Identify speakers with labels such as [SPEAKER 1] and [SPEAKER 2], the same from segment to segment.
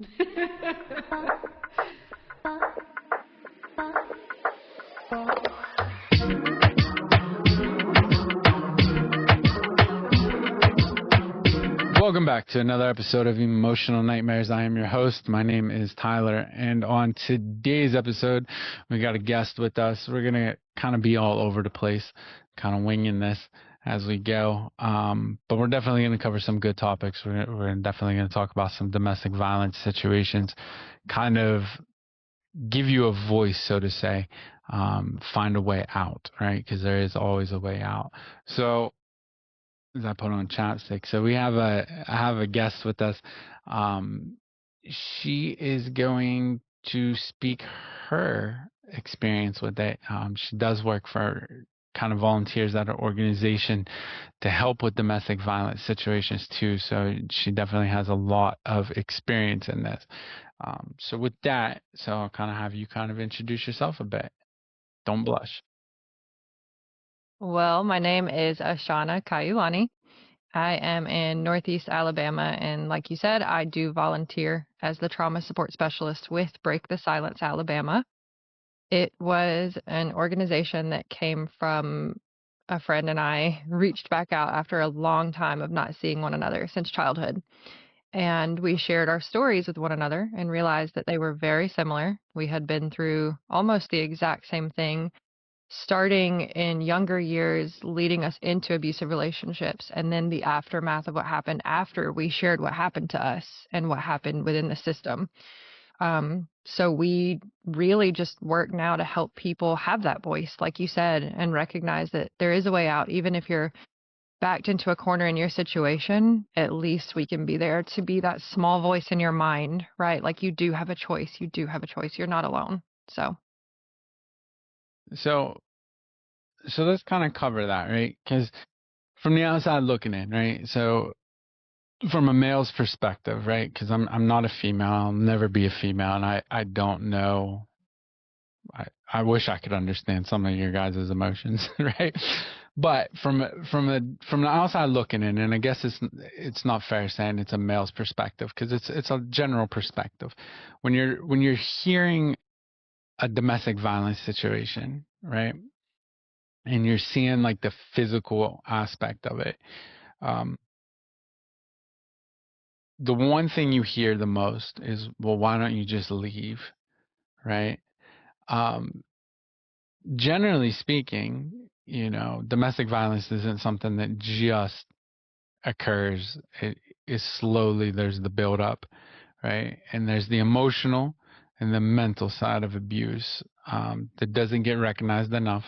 [SPEAKER 1] Welcome back to another episode of Emotional Nightmares. I am your host. My name is Tyler, and on today's episode, we got a guest with us. We're going to kind of be all over the place, kind of winging this as we go, but we're definitely going to cover some good topics. We're definitely going to talk about some domestic violence situations, kind of give you a voice, so to say, find a way out, right? Because there is always a way out. So as I put on chapstick. So I have a guest with us. She is going to speak her experience with it. She does work for kind of volunteers at an organization to help with domestic violence situations too. So she definitely has a lot of experience in this. So with that, I'll kind of have you kind of introduce yourself a bit. Don't blush.
[SPEAKER 2] Well, my name is Ashana Kayulani. I am in Northeast Alabama, and like you said, I do volunteer as the trauma support specialist with Break the Silence Alabama. It was an organization that came from a friend and I reached back out after a long time of not seeing one another since childhood. And we shared our stories with one another and realized that they were very similar. We had been through almost the exact same thing starting in younger years, leading us into abusive relationships, and then the aftermath of what happened after we shared what happened to us and what happened within the system. So we really just work now to help people have that voice, like you said, and recognize that there is a way out. Even if you're backed into a corner in your situation, at least we can be there to be that small voice in your mind, right? Like you do have a choice. You do have a choice. You're not alone.
[SPEAKER 1] So let's kind of cover that, right? Because from the outside looking in, right? So from a male's perspective, right? Because I'm not a female, I'll never be a female, and I don't know. I wish I could understand some of your guys' emotions, right? But from the outside looking in, and I guess it's not fair saying it's a male's perspective because it's a general perspective. When you're hearing a domestic violence situation, right? And you're seeing like the physical aspect of it. Um, the one thing you hear the most is, well, why don't you just leave, right? Um, Generally speaking, domestic violence isn't something that just occurs. It is slowly, there's the build up, right? And there's the emotional and the mental side of abuse that doesn't get recognized enough.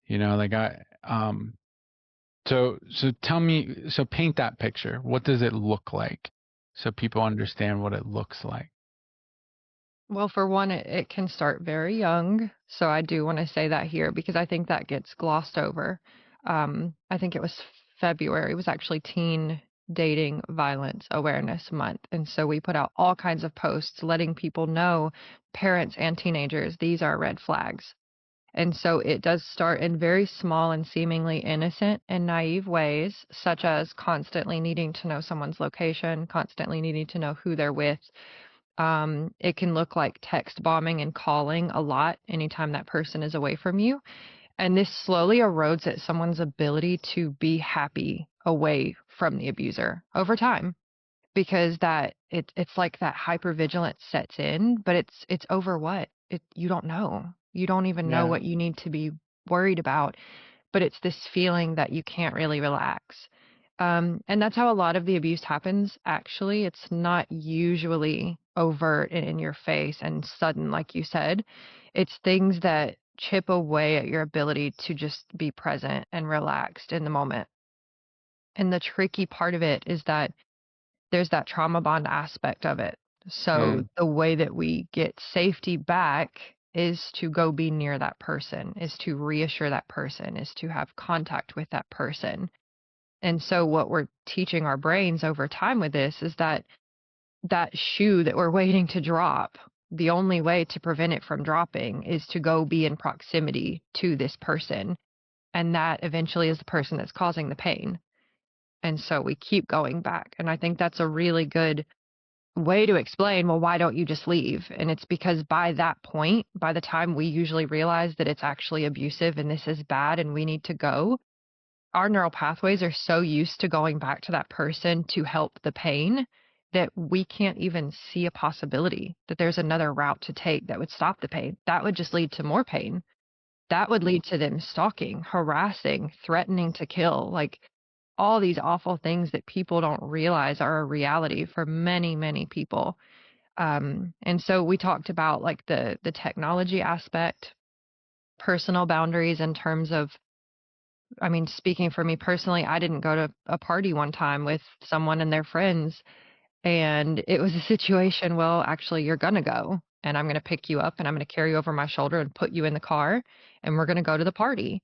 [SPEAKER 1] Like so tell me, so paint that picture. What does it look like so people understand what it looks like?
[SPEAKER 2] Well, for one, it can start very young. So I do want to say that here because I think that gets glossed over. I think it was February. It was actually Teen Dating Violence Awareness Month. And so we put out all kinds of posts letting people know, parents and teenagers, these are red flags. And so it does start in very small and seemingly innocent and naive ways, such as constantly needing to know someone's location, constantly needing to know who they're with. It can look like text bombing and calling a lot anytime that person is away from you. And this slowly erodes at someone's ability to be happy away from the abuser over time because it's like that hypervigilance sets in, but it's over what? You don't know. You don't even know
[SPEAKER 1] Yeah.
[SPEAKER 2] what you need to be worried about, but it's this feeling that you can't really relax. And that's how a lot of the abuse happens, actually. It's not usually overt and in your face and sudden, like you said. It's things that chip away at your ability to just be present and relaxed in the moment. And the tricky part of it is that there's that trauma bond aspect of it. So
[SPEAKER 1] Mm.
[SPEAKER 2] the way that we get safety back is to go be near that person, is to reassure that person, is to have contact with that person. And so what we're teaching our brains over time with this is that that shoe that we're waiting to drop, the only way to prevent it from dropping is to go be in proximity to this person. And that eventually is the person that's causing the pain. And so we keep going back. And I think that's a really good way to explain, well, why don't you just leave? And it's because by that point, by the time we usually realize that it's actually abusive and this is bad and we need to go, our neural pathways are so used to going back to that person to help the pain that we can't even see a possibility that there's another route to take that would stop the pain. That would just lead to more pain. That would lead to them stalking, harassing, threatening to kill, like all these awful things that people don't realize are a reality for many, many people. And so we talked about like the technology aspect, personal boundaries in terms of, I mean, speaking for me personally, I didn't go to a party one time with someone and their friends, and it was a situation, well, actually, you're going to go, and I'm going to pick you up, and I'm going to carry you over my shoulder and put you in the car, and we're going to go to the party.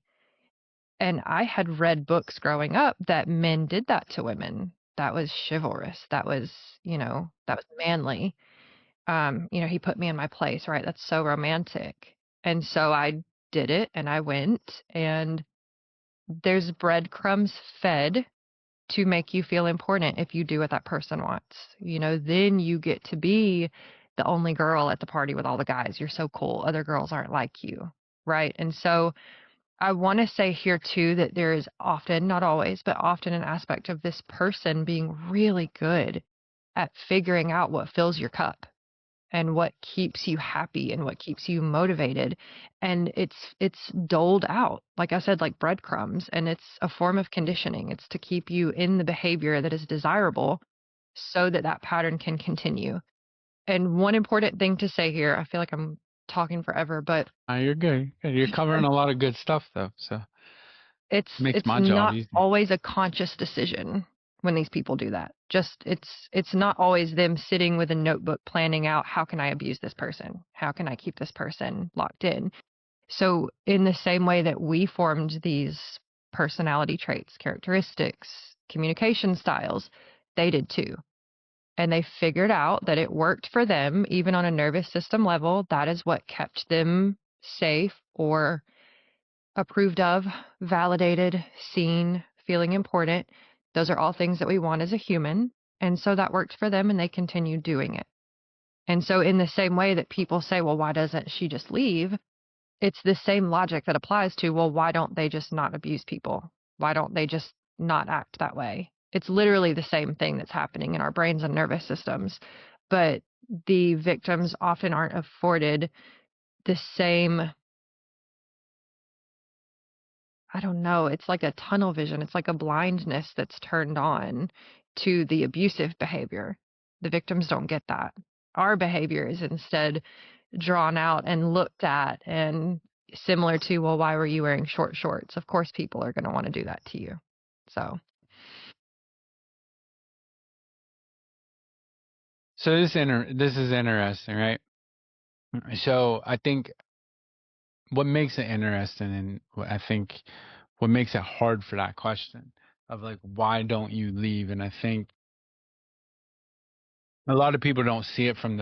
[SPEAKER 2] And I had read books growing up that men did that to women. That was chivalrous. That was, that was manly. He put me in my place, right? That's so romantic. And so I did it and I went, and there's breadcrumbs fed to make you feel important if you do what that person wants. Then you get to be the only girl at the party with all the guys. You're so cool. Other girls aren't like you, right? And so I want to say here too that there is often, not always, but often an aspect of this person being really good at figuring out what fills your cup and what keeps you happy and what keeps you motivated. And it's doled out, like I said, like breadcrumbs, and it's a form of conditioning. It's to keep you in the behavior that is desirable so that that pattern can continue. And one important thing to say here, I feel like I'm talking forever, but
[SPEAKER 1] You're good. You're covering a lot of good stuff though, so
[SPEAKER 2] it's
[SPEAKER 1] makes
[SPEAKER 2] it's
[SPEAKER 1] my job
[SPEAKER 2] not
[SPEAKER 1] easy.
[SPEAKER 2] always a conscious decision when these people do that. Just it's not always them sitting with a notebook planning out, how can I abuse this person? How can I keep this person locked in? So in the same way that we formed these personality traits, characteristics, communication styles, they did too. And they figured out that it worked for them, even on a nervous system level. That is what kept them safe or approved of, validated, seen, feeling important. Those are all things that we want as a human. And so that worked for them and they continued doing it. And so, in the same way that people say, well, why doesn't she just leave? It's the same logic that applies to, well, why don't they just not abuse people? Why don't they just not act that way? It's literally the same thing that's happening in our brains and nervous systems. But the victims often aren't afforded the same, I don't know, it's like a tunnel vision. It's like a blindness that's turned on to the abusive behavior. The victims don't get that. Our behavior is instead drawn out and looked at and similar to, well, why were you wearing short shorts? Of course, people are going to want to do that to you. So,
[SPEAKER 1] So this is interesting, right? So I think what makes it interesting, and I think what makes it hard for that question of like, why don't you leave? And I think a lot of people don't see it from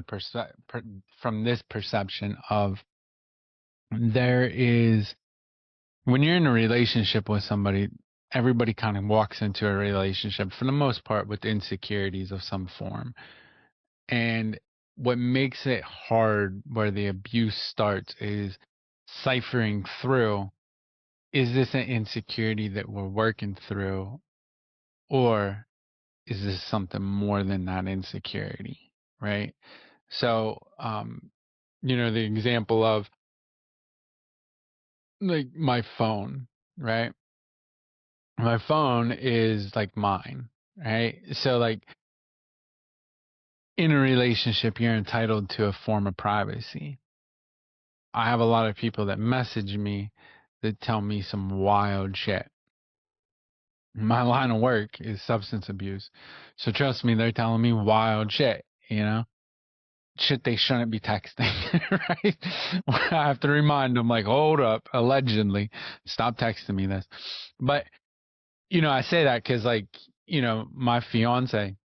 [SPEAKER 1] from this perception of there is, when you're in a relationship with somebody, everybody kind of walks into a relationship for the most part with insecurities of some form. And what makes it hard where the abuse starts is ciphering through, is this an insecurity that we're working through, or is this something more than that insecurity, right? So, the example of like my phone, right? My phone is like mine, right? So, like in a relationship, you're entitled to a form of privacy. I have a lot of people that message me that tell me some wild shit. My line of work is substance abuse. So trust me, they're telling me wild shit. Shit they shouldn't be texting, right? I have to remind them, like, hold up, allegedly, stop texting me this. But, I say that because, like, my fiance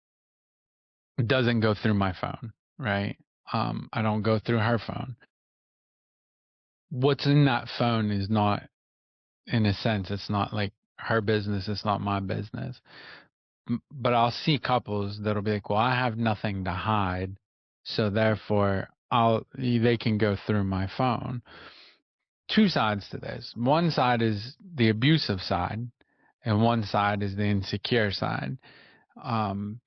[SPEAKER 1] doesn't go through my phone, right? I don't go through her phone. What's in that phone is not, in a sense, it's not like her business, it's not my business. But I'll see couples that'll be like, well, I have nothing to hide, so therefore they can go through my phone. Two sides to this. One side is the abusive side, and one side is the insecure side. Um,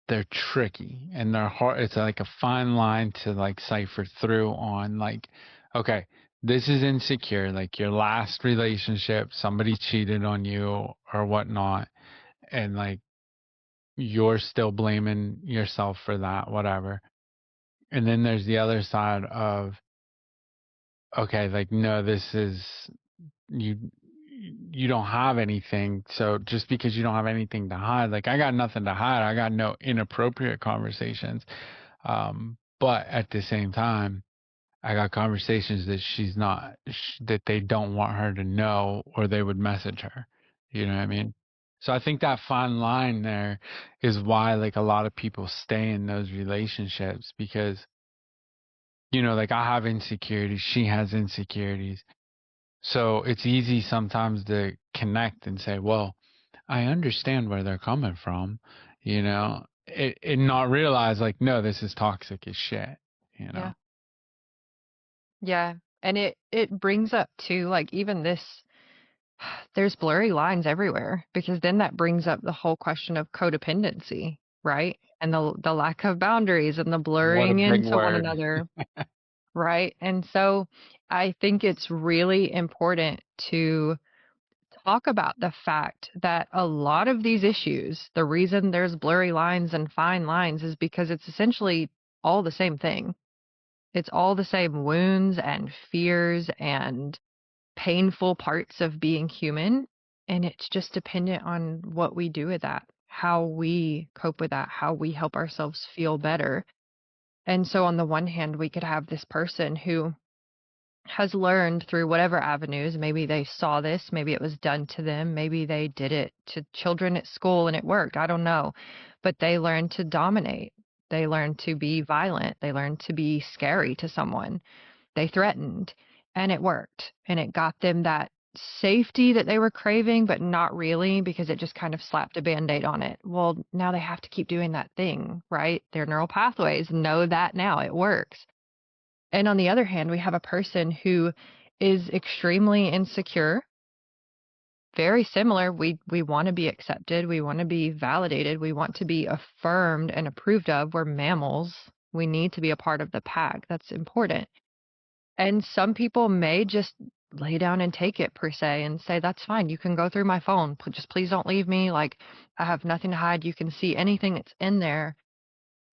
[SPEAKER 1] they're tricky and they're hard. It's like a fine line to like cipher through on like, okay, this is insecure. Like your last relationship, somebody cheated on you or whatnot, and like you're still blaming yourself for that, whatever. And then there's the other side of, okay, like, no, this is, you, you don't have anything. So just because you don't have anything to hide, like, I got nothing to hide. I got no inappropriate conversations. But at the same time, I got conversations that she's not, that they don't want her to know, or they would message her. You know what I mean? So I think that fine line there is why like a lot of people stay in those relationships, because, like I have insecurities, she has insecurities. So it's easy sometimes to connect and say, well, I understand where they're coming from, and not realize like, no, this is toxic as shit, you
[SPEAKER 2] Yeah.
[SPEAKER 1] know?
[SPEAKER 2] Yeah. And it brings up too, like even this, there's blurry lines everywhere, because then that brings up the whole question of codependency, right? And the lack of boundaries and the
[SPEAKER 1] What a
[SPEAKER 2] blurring
[SPEAKER 1] big
[SPEAKER 2] into one
[SPEAKER 1] word.
[SPEAKER 2] another, right? And so I think it's really important to talk about the fact that a lot of these issues, the reason there's blurry lines and fine lines is because it's essentially all the same thing. It's all the same wounds and fears and painful parts of being human. And it's just dependent on what we do with that, how we cope with that, how we help ourselves feel better. And so, on the one hand, we could have this person who has learned through whatever avenues. Maybe they saw this, maybe it was done to them, maybe they did it to children at school and it worked. I don't know. But they learned to dominate. They learned to be violent. They learned to be scary to someone. They threatened, and it worked. And it got them that safety that they were craving, but not really, because it just kind of slapped a band-aid on it. Well, now they have to keep doing that thing, right? Their neural pathways know that now it works. And on the other hand, we have a person who is extremely insecure, very similar. We want to be accepted, we want to be validated, we want to be affirmed and approved of. We're mammals. We need to be a part of the pack. That's important. And some people may just lay down and take it per se and say, that's fine. You can go through my phone. Just please don't leave me. Like, I have nothing to hide. You can see anything that's in there.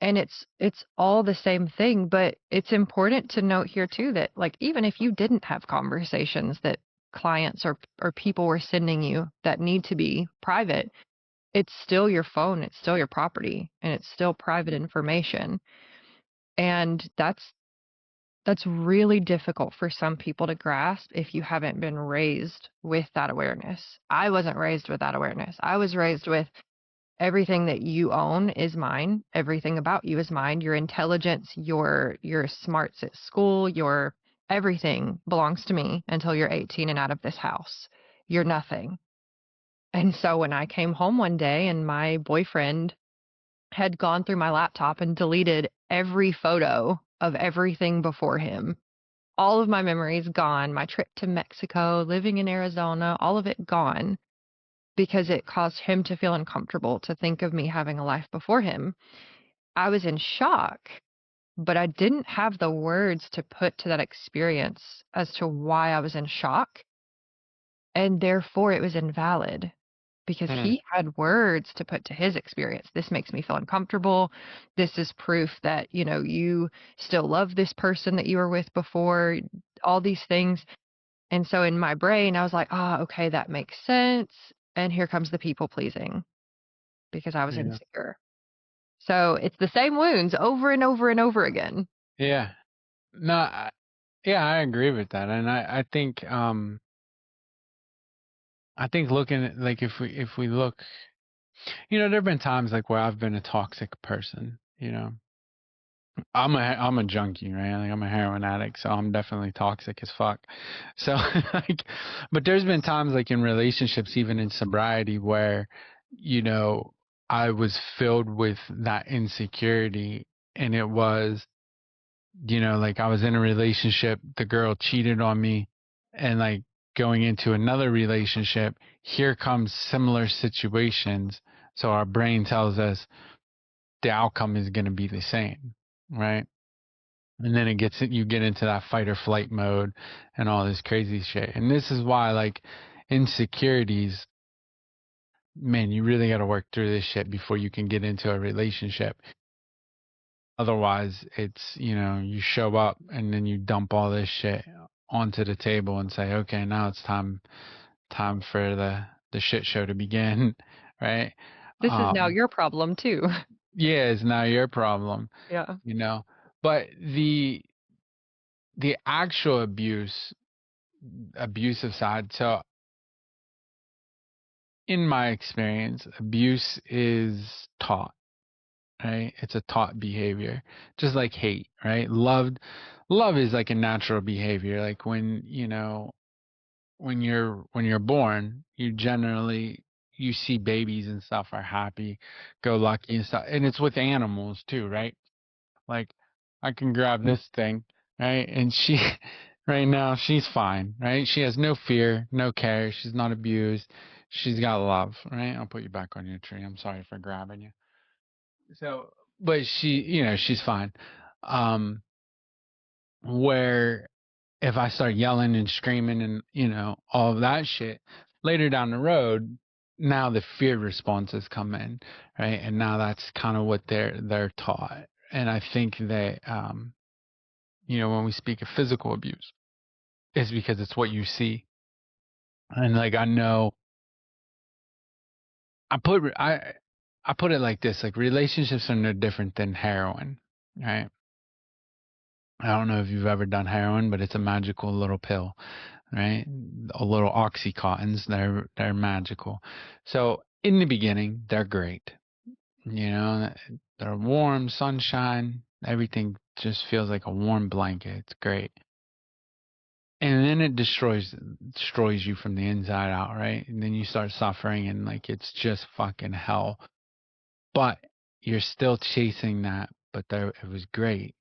[SPEAKER 2] And it's all the same thing, but it's important to note here too that like even if you didn't have conversations that clients or people were sending you that need to be private, it's still your phone, it's still your property, and it's still private information. And that's really difficult for some people to grasp if you haven't been raised with that awareness. I wasn't raised with that awareness. I was raised with everything that you own is mine. Everything about you is mine. Your intelligence, your smarts at school, your everything belongs to me until you're 18 and out of this house. You're nothing. And so when I came home one day and my boyfriend had gone through my laptop and deleted every photo of everything before him, all of my memories gone, my trip to Mexico, living in Arizona, all of it gone, because it caused him to feel uncomfortable to think of me having a life before him. I was in shock, but I didn't have the words to put to that experience as to why I was in shock. And therefore, it was invalid because
[SPEAKER 1] Hmm.
[SPEAKER 2] he had words to put to his experience. This makes me feel uncomfortable. This is proof that, you still love this person that you were with before, all these things. And so in my brain, I was like, okay, that makes sense. And here comes the people pleasing because I was
[SPEAKER 1] Yeah.
[SPEAKER 2] insecure. So it's the same wounds over and over and over again.
[SPEAKER 1] Yeah. No, yeah, I agree with that. And I think looking at like if we look, there've been times like where I've been a toxic person. I'm a junkie, right? Like I'm a heroin addict, so I'm definitely toxic as fuck. So like, but there's been times like in relationships, even in sobriety, where you know, I was filled with that insecurity. And it was, like I was in a relationship, the girl cheated on me, and like going into another relationship, here comes similar situations. So our brain tells us the outcome is going to be the same, right? And then you get into that fight or flight mode and all this crazy shit. And this is why, like, insecurities, man, you really got to work through this shit before you can get into a relationship. Otherwise, it's, you show up and then you dump all this shit onto the table and say, okay, now it's time for the shit show to begin, right?
[SPEAKER 2] This is now
[SPEAKER 1] Um,
[SPEAKER 2] your problem too.
[SPEAKER 1] yeah, it's now your problem,
[SPEAKER 2] Yeah.
[SPEAKER 1] you know. But the actual abusive side. So in my experience, abuse is taught, right? It's a taught behavior, just like hate, right? Love is like a natural behavior. Like when you're born, you see babies and stuff are happy, go lucky and stuff, and it's with animals too, right? Like I can grab this thing, right? And she, right now, she's fine, right? She has no fear, no care. She's not abused. She's got love, right? I'll put you back on your tree. I'm sorry for grabbing you. So, but she's fine. Um, where if I start yelling and screaming and, all of that shit later down the road, now the fear responses come in, right? And now that's kind of what they're taught. And I think that, when we speak of physical abuse, it's because it's what you see. And like I know, I put I I put it like this: like relationships are no different than heroin, right? I don't know if you've ever done heroin, but it's a magical little pill, right? A little oxycontins, they're magical. So in the beginning, they're great. You know, they're warm, sunshine, everything just feels like a warm blanket. It's great. And then it destroys you from the inside out, right? And then you start suffering and like it's just fucking hell. But you're still chasing that, but it was great.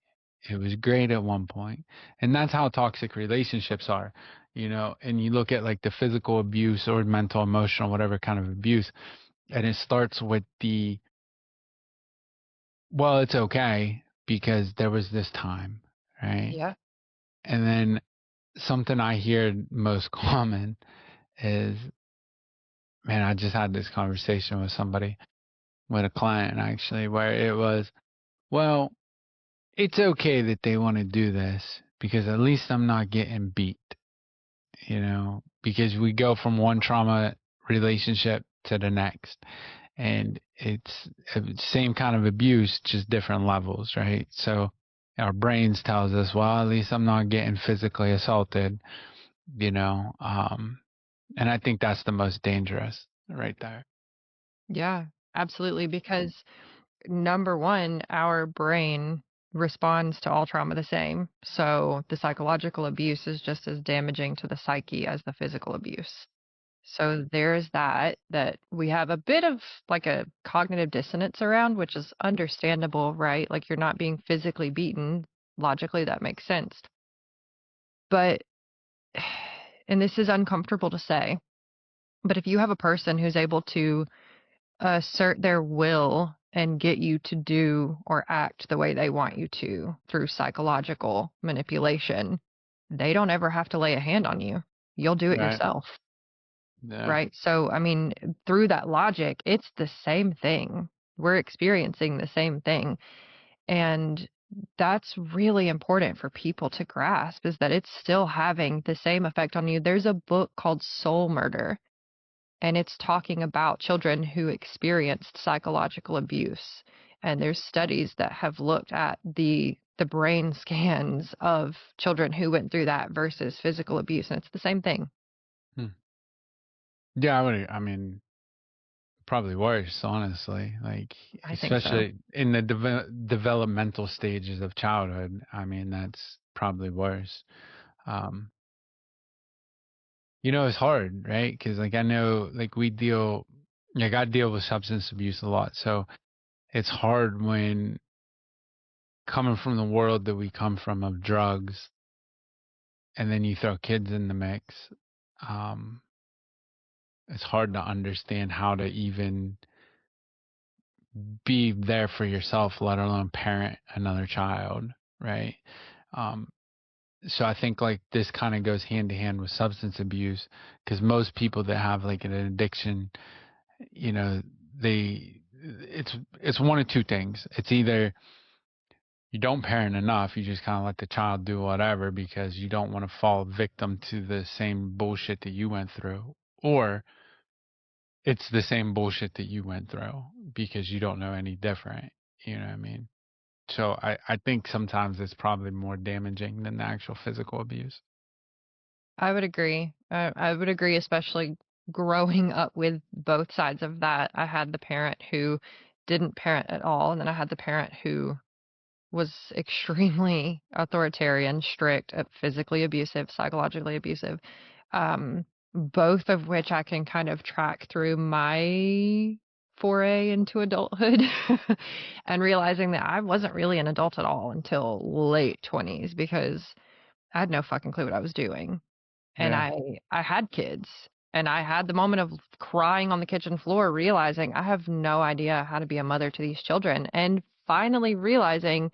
[SPEAKER 1] It was great at one point. And that's how toxic relationships are, and you look at like the physical abuse or mental, emotional, whatever kind of abuse, and it starts with well, it's okay because there was this time, right?
[SPEAKER 2] Yeah.
[SPEAKER 1] And then something I hear most common is, man, I just had this conversation with a client actually, where it was, well, it's okay that they want to do this because at least I'm not getting beat, because we go from one trauma relationship to the next. And it's same kind of abuse, just different levels, right? So our brains tells us, well, at least I'm not getting physically assaulted, you know. And I think that's the most dangerous right there.
[SPEAKER 2] Yeah, absolutely. Because number one, our brain responds to all trauma the same. So the psychological abuse is just as damaging to the psyche as the physical abuse. So there's that we have a bit of like a cognitive dissonance around, which is understandable, right? Like you're not being physically beaten. Logically, that makes sense. But, and this is uncomfortable to say, but if you have a person who's able to assert their will and get you to do or act the way they want you to through psychological manipulation, they don't ever have to lay a hand on you. You'll do it
[SPEAKER 1] Right.
[SPEAKER 2] yourself,
[SPEAKER 1] Yeah.
[SPEAKER 2] right? So, I mean, through that logic, it's the same thing. We're experiencing the same thing. And that's really important for people to grasp is that it's still having the same effect on you. There's a book called Soul Murder, and it's talking about children who experienced psychological abuse. And there's studies that have looked at the brain scans of children who went through that versus physical abuse, and it's the same thing.
[SPEAKER 1] Hmm. Yeah, I mean, probably worse, honestly. Like,
[SPEAKER 2] I think so.
[SPEAKER 1] especially in the developmental stages of childhood. I mean, that's probably worse. Um, it's hard, right? Because like I know, like we deal. like I deal with substance abuse a lot, so it's hard when coming from the world that we come from of drugs, and then you throw kids in the mix. Um, it's hard to understand how to even be there for yourself, let alone parent another child, right? Um, so I think like this kind of goes hand to hand with substance abuse because most people that have like an addiction, you know, it's one of two things. It's either you don't parent enough, you just kind of let the child do whatever because you don't want to fall victim to the same bullshit that you went through, or it's the same bullshit that you went through because you don't know any different. You know what I mean? So I think sometimes it's probably more damaging than the actual physical abuse.
[SPEAKER 2] I would agree. I would agree, especially growing up with both sides of that. I had the parent who didn't parent at all, and then I had the parent who was extremely authoritarian, strict, physically abusive, psychologically abusive, both of which I can kind of track through my foray into adulthood and realizing that I wasn't really an adult at all until late 20s because I had no fucking clue what I was doing. And
[SPEAKER 1] Yeah.
[SPEAKER 2] I had kids, and I had the moment of crying on the kitchen floor, realizing I have no idea how to be a mother to these children, and finally realizing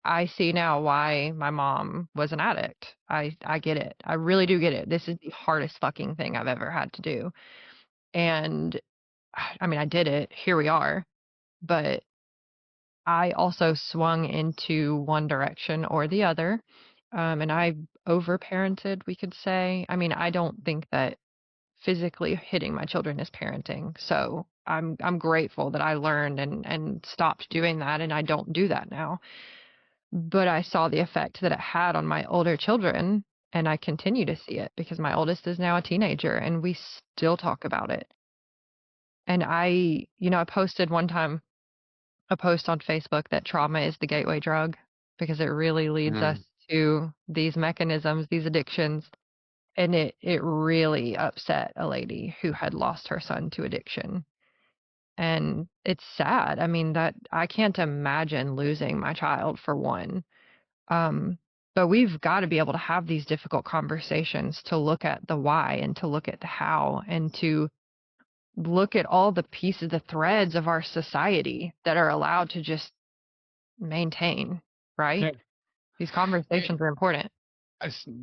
[SPEAKER 2] I see now why my mom was an addict. I get it. I really do get it. This is the hardest fucking thing I've ever had to do. And I mean, I did it. Here we are. But I also swung into one direction or the other. And I overparented, we could say. I mean, I don't think that physically hitting my children is parenting. So I'm grateful that I learned and stopped doing that, and I don't do that now. But I saw the effect that it had on my older children, and I continue to see it because my oldest is now a teenager and we still talk about it. And I posted one time a post on Facebook that trauma is the gateway drug because it really leads us
[SPEAKER 1] Mm.
[SPEAKER 2] to these mechanisms, these addictions. And it really upset a lady who had lost her son to addiction. And it's sad. I mean, that I can't imagine losing my child for one. Um, but we've got to be able to have these difficult conversations to look at the why and to look at the how and to look at all the pieces, the threads of our society that are allowed to just maintain, right?
[SPEAKER 1] Yeah.
[SPEAKER 2] These
[SPEAKER 1] Eh,
[SPEAKER 2] conversations are important.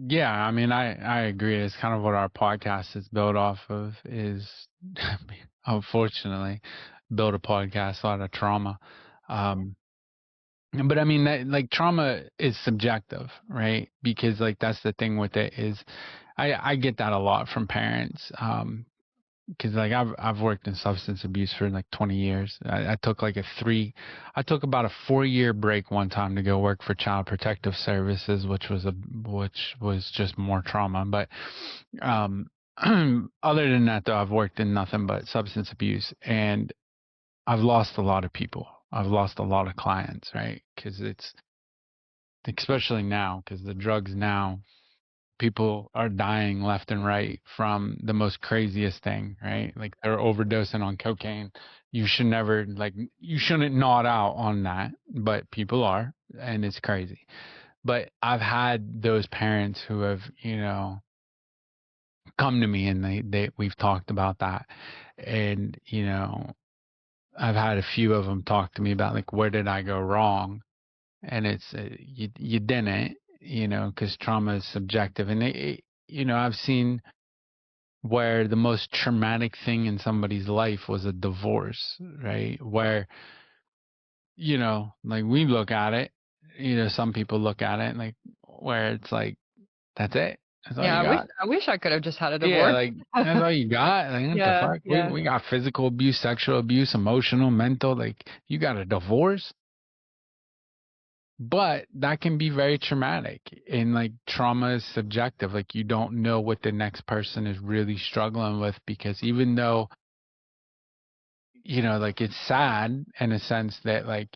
[SPEAKER 1] Yeah, I mean, I agree. It's kind of what our podcast is built off of is, unfortunately, build a podcast out of trauma. Um, but I mean, that, like trauma is subjective, right? Because like that's the thing with it is, I get that a lot from parents. Because like I've worked in substance abuse for like 20 years. I took like I took about a 4 year break one time to go work for Child Protective Services, which was just more trauma. But um, other than that, though, I've worked in nothing but substance abuse, and I've lost a lot of people. I've lost a lot of clients, right? Because it's especially now, because the drugs now people are dying left and right from the most craziest thing, right? Like they're overdosing on cocaine. You should never like you shouldn't nod out on that, but people are, and it's crazy. But I've had those parents who have, come to me and they we've talked about that. And, I've had a few of them talk to me about like where did I go wrong? And it's you didn't, because trauma is subjective and I've seen where the most traumatic thing in somebody's life was a divorce, right? Where, like we look at it, some people look at it like where it's like, that's it. That's all
[SPEAKER 2] Yeah,
[SPEAKER 1] you got.
[SPEAKER 2] I wish I could have just had a
[SPEAKER 1] Yeah,
[SPEAKER 2] divorce.
[SPEAKER 1] like that's all you got. Like what the
[SPEAKER 2] Yeah,
[SPEAKER 1] fuck? We
[SPEAKER 2] yeah.
[SPEAKER 1] we got physical abuse, sexual abuse, emotional, mental. Like you got a divorce, but that can be very traumatic. And like trauma is subjective. Like you don't know what the next person is really struggling with because even though like it's sad in a sense that like,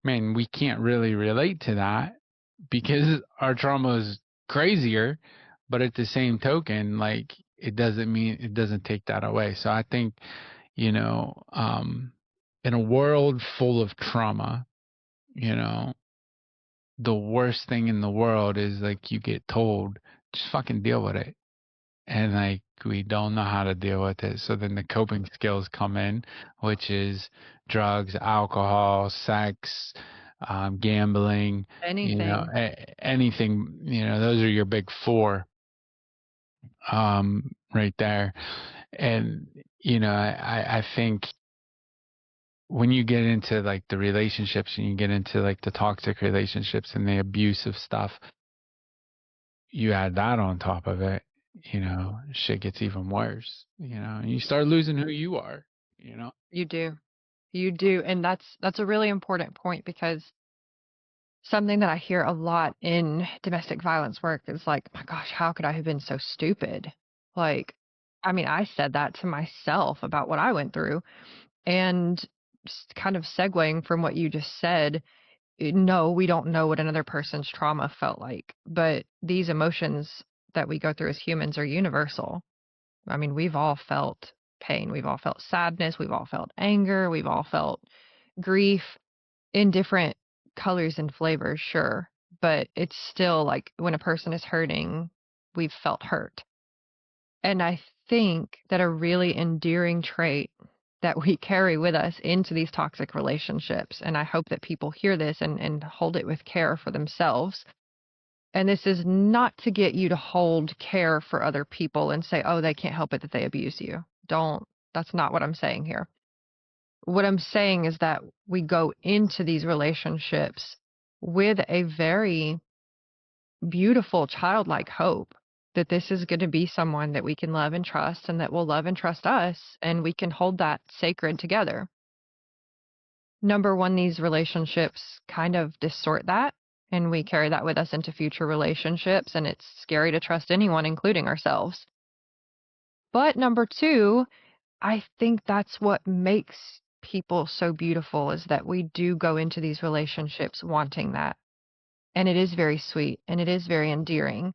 [SPEAKER 1] man, we can't really relate to that because our trauma is crazier, but at the same token, like it doesn't mean it doesn't take that away. So I think, you know, in a world full of trauma, you know, the worst thing in the world is like you get told, just fucking deal with it. And like we don't know how to deal with it. So then the coping skills come in, which is drugs, alcohol, sex, gambling,
[SPEAKER 2] Anything.
[SPEAKER 1] anything, those are your big four, right there. And, I think when you get into like the relationships and you get into like the toxic relationships and the abusive stuff, you add that on top of it, shit gets even worse, and you start losing who you are.
[SPEAKER 2] You do. You do. And that's a really important point because something that I hear a lot in domestic violence work is like, my gosh, how could I have been so stupid? Like, I mean, I said that to myself about what I went through. And kind of segueing from what you just said, no, we don't know what another person's trauma felt like, but these emotions that we go through as humans are universal. I mean, we've all felt pain, we've all felt sadness, we've all felt anger, we've all felt grief in different colors and flavors, sure, but it's still like when a person is hurting, we've felt hurt. And I think that a really endearing trait that we carry with us into these toxic relationships, and I hope that people hear this and hold it with care for themselves. And this is not to get you to hold care for other people and say, oh, they can't help it that they abuse you. Don't, that's not what I'm saying here. What I'm saying is that we go into these relationships with a very beautiful childlike hope that this is going to be someone that we can love and trust and that will love and trust us, and we can hold that sacred together. Number one, these relationships kind of distort that, and we carry that with us into future relationships, and it's scary to trust anyone, including ourselves. But number two, I think that's what makes people so beautiful is that we do go into these relationships wanting that. And it is very sweet and it is very endearing.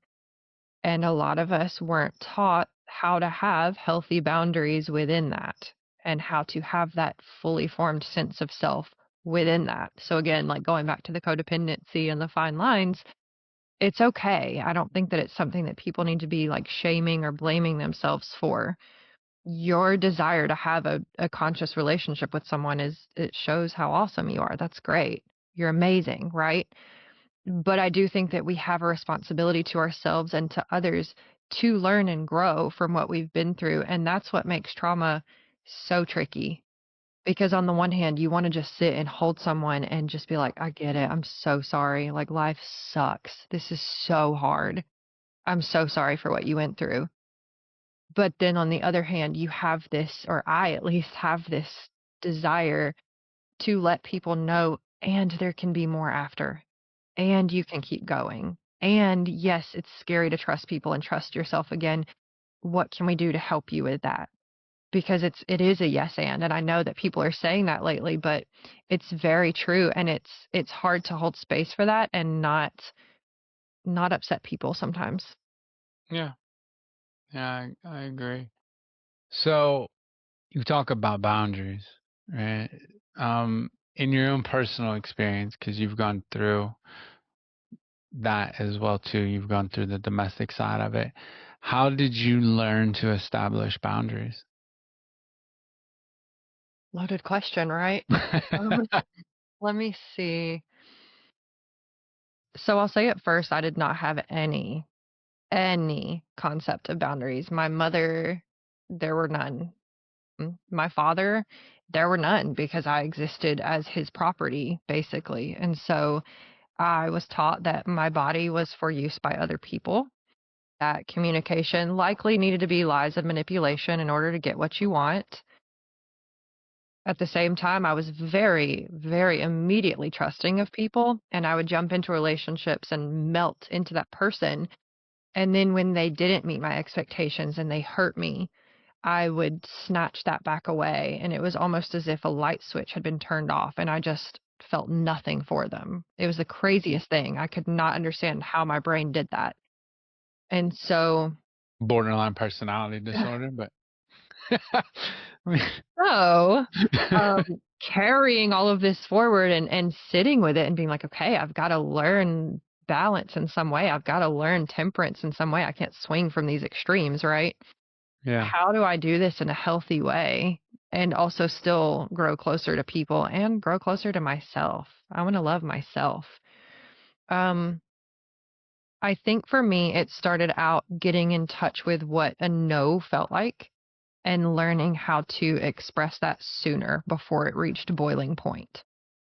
[SPEAKER 2] And a lot of us weren't taught how to have healthy boundaries within that and how to have that fully formed sense of self within that. So, again, like going back to the codependency and the fine lines, it's okay. I don't think that it's something that people need to be like shaming or blaming themselves for. Your desire to have a conscious relationship with someone it shows how awesome you are. That's great. You're amazing, right? But I do think that we have a responsibility to ourselves and to others to learn and grow from what we've been through. And that's what makes trauma so tricky. Because on the one hand, you want to just sit and hold someone and just be like, I get it. I'm so sorry. Like, life sucks. This is so hard. I'm so sorry for what you went through. But then on the other hand, you have this, or I at least have this desire to let people know, and there can be more after, and you can keep going. And yes, it's scary to trust people and trust yourself again. What can we do to help you with that? Because it is a yes and I know that people are saying that lately, but it's very true, and it's hard to hold space for that and not upset people sometimes.
[SPEAKER 1] Yeah. Yeah, I agree. So you talk about boundaries, right? In your own personal experience, because you've gone through that as well too. You've gone through the domestic side of it. How did you learn to establish boundaries?
[SPEAKER 2] Loaded question, right? Um, Let me see. So I'll say at first, I did not have any concept of boundaries. My mother, there were none. My father, there were none because I existed as his property, basically. And so I was taught that my body was for use by other people, that communication likely needed to be lies of manipulation in order to get what you want. At the same time, I was very, very immediately trusting of people, and I would jump into relationships and melt into that person. And then when they didn't meet my expectations and they hurt me, I would snatch that back away. And it was almost as if a light switch had been turned off and I just felt nothing for them. It was the craziest thing. I could not understand how my brain did that. And so,
[SPEAKER 1] Borderline personality disorder, but
[SPEAKER 2] So, um, carrying all of this forward and sitting with it and being like, okay, I've got to learn balance in some way. I've got to learn temperance in some way. I can't swing from these extremes, right?
[SPEAKER 1] Yeah.
[SPEAKER 2] How do I do this in a healthy way and also still grow closer to people and grow closer to myself? I want to love myself. Um, I think for me, it started out getting in touch with what a no felt like and learning how to express that sooner before it reached boiling point.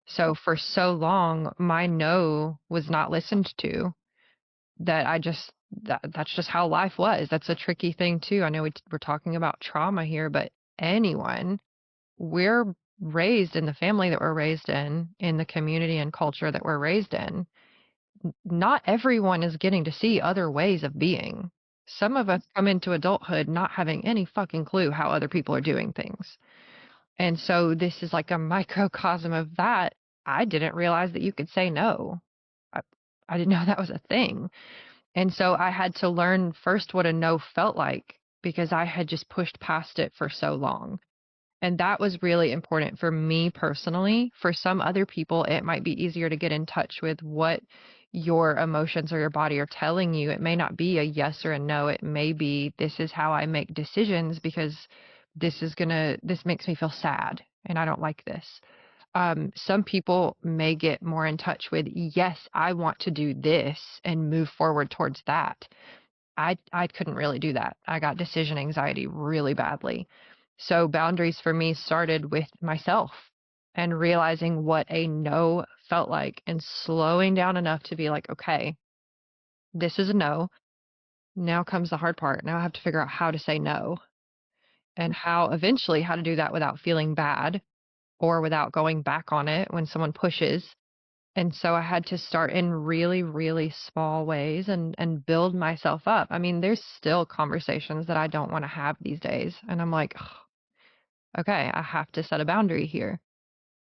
[SPEAKER 2] So for so long, my no was not listened to. That I just that's just how life was. That's a tricky thing too. I know we're talking about trauma here, but anyone, we're raised in the family that we're raised in the community and culture that we're raised in. Not everyone is getting to see other ways of being. Some of us come into adulthood not having any fucking clue how other people are doing things. And so this is like a microcosm of that. I didn't realize that you could say no. I, I didn't know that was a thing. And so I had to learn first what a no felt like because I had just pushed past it for so long. And that was really important for me personally. For some other people, it might be easier to get in touch with what your emotions or your body are telling you. It may not be a yes or a no. It may be this is how I make decisions because this makes me feel sad and I don't like this. Some people may get more in touch with, yes, I want to do this and move forward towards that. I couldn't really do that. I got decision anxiety really badly. So boundaries for me started with myself and realizing what a no felt like and slowing down enough to be like, okay, this is a no. Now comes the hard part. Now I have to figure out how to say no and how to do that without feeling bad or without going back on it when someone pushes. And so I had to start in really, really small ways and build myself up. I mean, there's still conversations that I don't want to have these days. And I'm like, okay, I have to set a boundary here.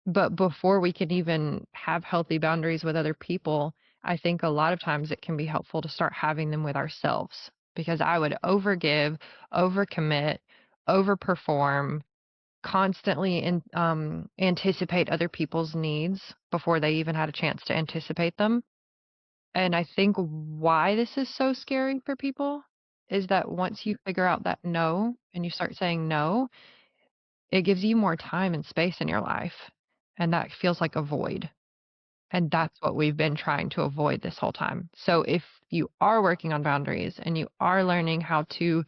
[SPEAKER 2] But before we can even have healthy boundaries with other people, I think a lot of times it can be helpful to start having them with ourselves because I would overgive, overcommit, overperform, constantly anticipate other people's needs before they even had a chance to anticipate them. And I think why this is so scary for people is that once you figure out that no and you start saying no, it gives you more time and space in your life. And that feels like a void. And that's what we've been trying to avoid this whole time. So if you are working on boundaries and you are learning how to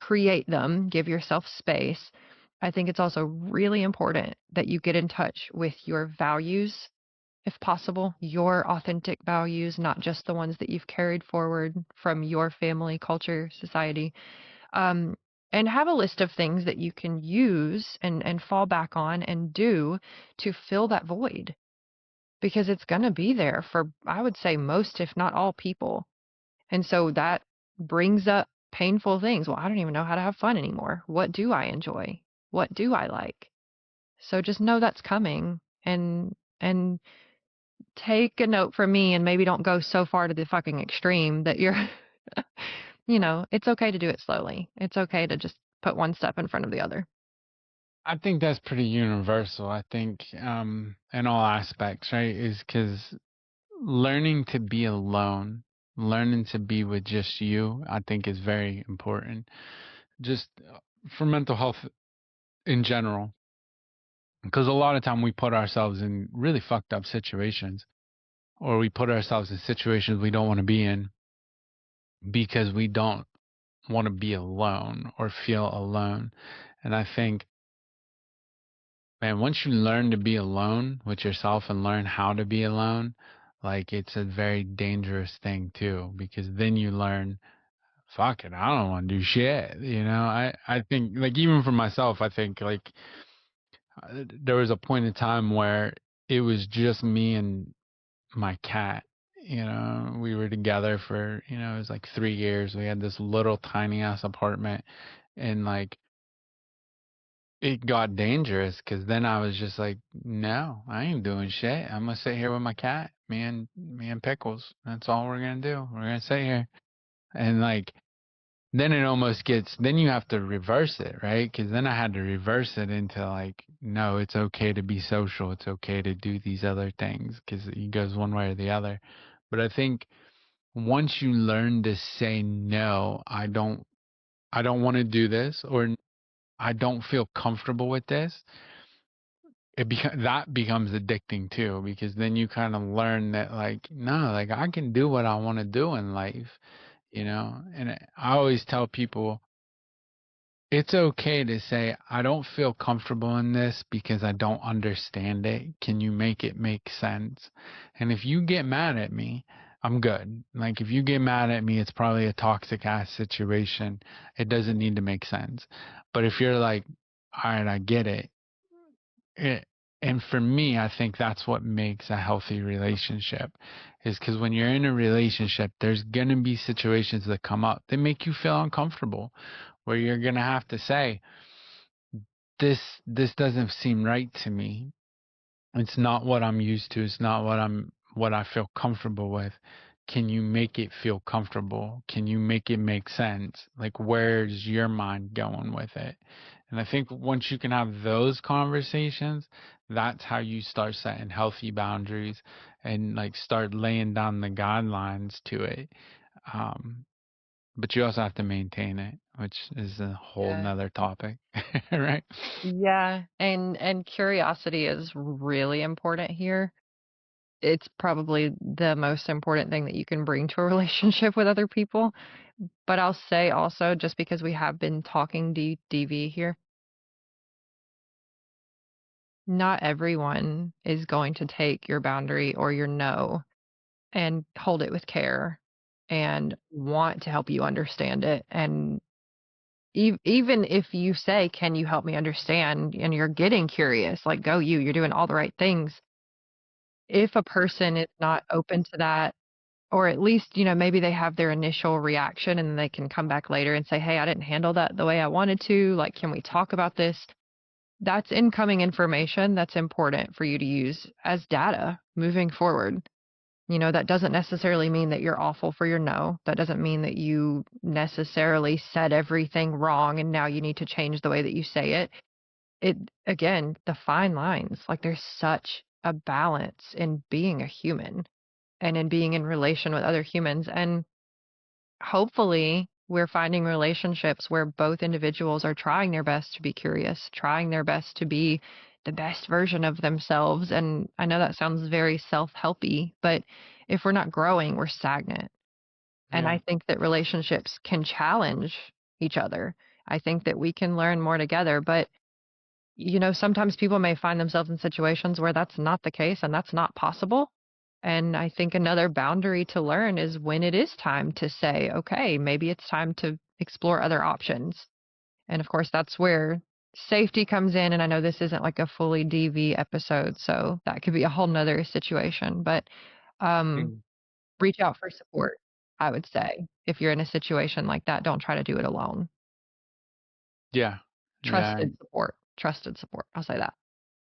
[SPEAKER 2] create them, give yourself space, I think it's also really important that you get in touch with your values, if possible, your authentic values, not just the ones that you've carried forward from your family, culture, society, um, and have a list of things that you can use and fall back on and do to fill that void because it's going to be there for, I would say, most, if not all people. And so that brings up painful things. Well, I don't even know how to have fun anymore. What do I enjoy? What do I like? So just know that's coming and take a note from me and maybe don't go so far to the fucking extreme that you're it's okay to do it slowly. It's okay to just put one step in front of the other.
[SPEAKER 1] I think that's pretty universal. I think in all aspects, right? Is because learning to be alone, learning to be with just you, I think is very important. Just for mental health in general, because a lot of time we put ourselves in really fucked up situations, or we put ourselves in situations we don't want to be in because we don't want to be alone or feel alone. And I think, man, once you learn to be alone with yourself and learn how to be alone, like it's a very dangerous thing too, because then you learn, fuck it, I don't want to do shit. I think like even for myself, I think like there was a point in time where it was just me and my cat. We were together for, it was like 3 years. We had this little tiny ass apartment, and like it got dangerous because then I was just like, no, I ain't doing shit. I'm gonna sit here with my cat, me and Pickles. That's all we're gonna do. We're gonna sit here, and like then it almost gets, then you have to reverse it, right? Because then I had to reverse it into like, no, it's okay to be social. It's okay to do these other things because it goes one way or the other. But I think once you learn to say no, I don't want to do this, or I don't feel comfortable with this, that becomes addicting too, because then you kind of learn that like, no, like I can do what I want to do in life, you know? And I always tell people, it's okay to say, I don't feel comfortable in this because I don't understand it. Can you make it make sense? And if you get mad at me, I'm good. Like, if you get mad at me, it's probably a toxic ass situation. It doesn't need to make sense. But if you're like, all right, I get it. it and for me, I think that's what makes a healthy relationship is because when you're in a relationship, there's going to be situations that come up that make you feel uncomfortable where you're going to have to say, this doesn't seem right to me. It's not what I'm used to. It's not what I feel comfortable with. Can you make it feel comfortable? Can you make it make sense? Like, where's your mind going with it? And I think once you can have those conversations, that's how you start setting healthy boundaries and like start laying down the guidelines to it. Um, but you also have to maintain it, which is a whole
[SPEAKER 2] Yeah.
[SPEAKER 1] nother topic, right?
[SPEAKER 2] Yeah, and curiosity is really important here. It's probably the most important thing that you can bring to a relationship with other people. But I'll say also, just because we have been talking DV here, not everyone is going to take your boundary or your no and hold it with care and want to help you understand it. And even if you say, "Can you help me understand?" and you're getting curious, like, go you, you're doing all the right things. If a person is not open to that, or at least, maybe they have their initial reaction and they can come back later and say, "Hey, I didn't handle that the way I wanted to. Like, can we talk about this?" That's incoming information that's important for you to use as data moving forward. That doesn't necessarily mean that you're awful for your no. That doesn't mean that you necessarily said everything wrong and now you need to change the way that you say it. It, again, the fine lines. Like, there's such a balance in being a human and in being in relation with other humans. And hopefully, we're finding relationships where both individuals are trying their best to be curious, trying their best to be the best version of themselves. And I know that sounds very self-helpy, but if we're not growing, we're stagnant. And
[SPEAKER 1] Yeah.
[SPEAKER 2] I think that relationships can challenge each other. I think that we can learn more together, but sometimes people may find themselves in situations where that's not the case and that's not possible. And I think another boundary to learn is when it is time to say, okay, maybe it's time to explore other options. And of course, that's where safety comes in. And I know this isn't like a fully DV episode, so that could be a whole nother situation. But um,
[SPEAKER 1] Mm.
[SPEAKER 2] reach out for support, I would say. If you're in a situation like that, don't try to do it alone.
[SPEAKER 1] Yeah. Yeah.
[SPEAKER 2] Trusted support. I'll say that.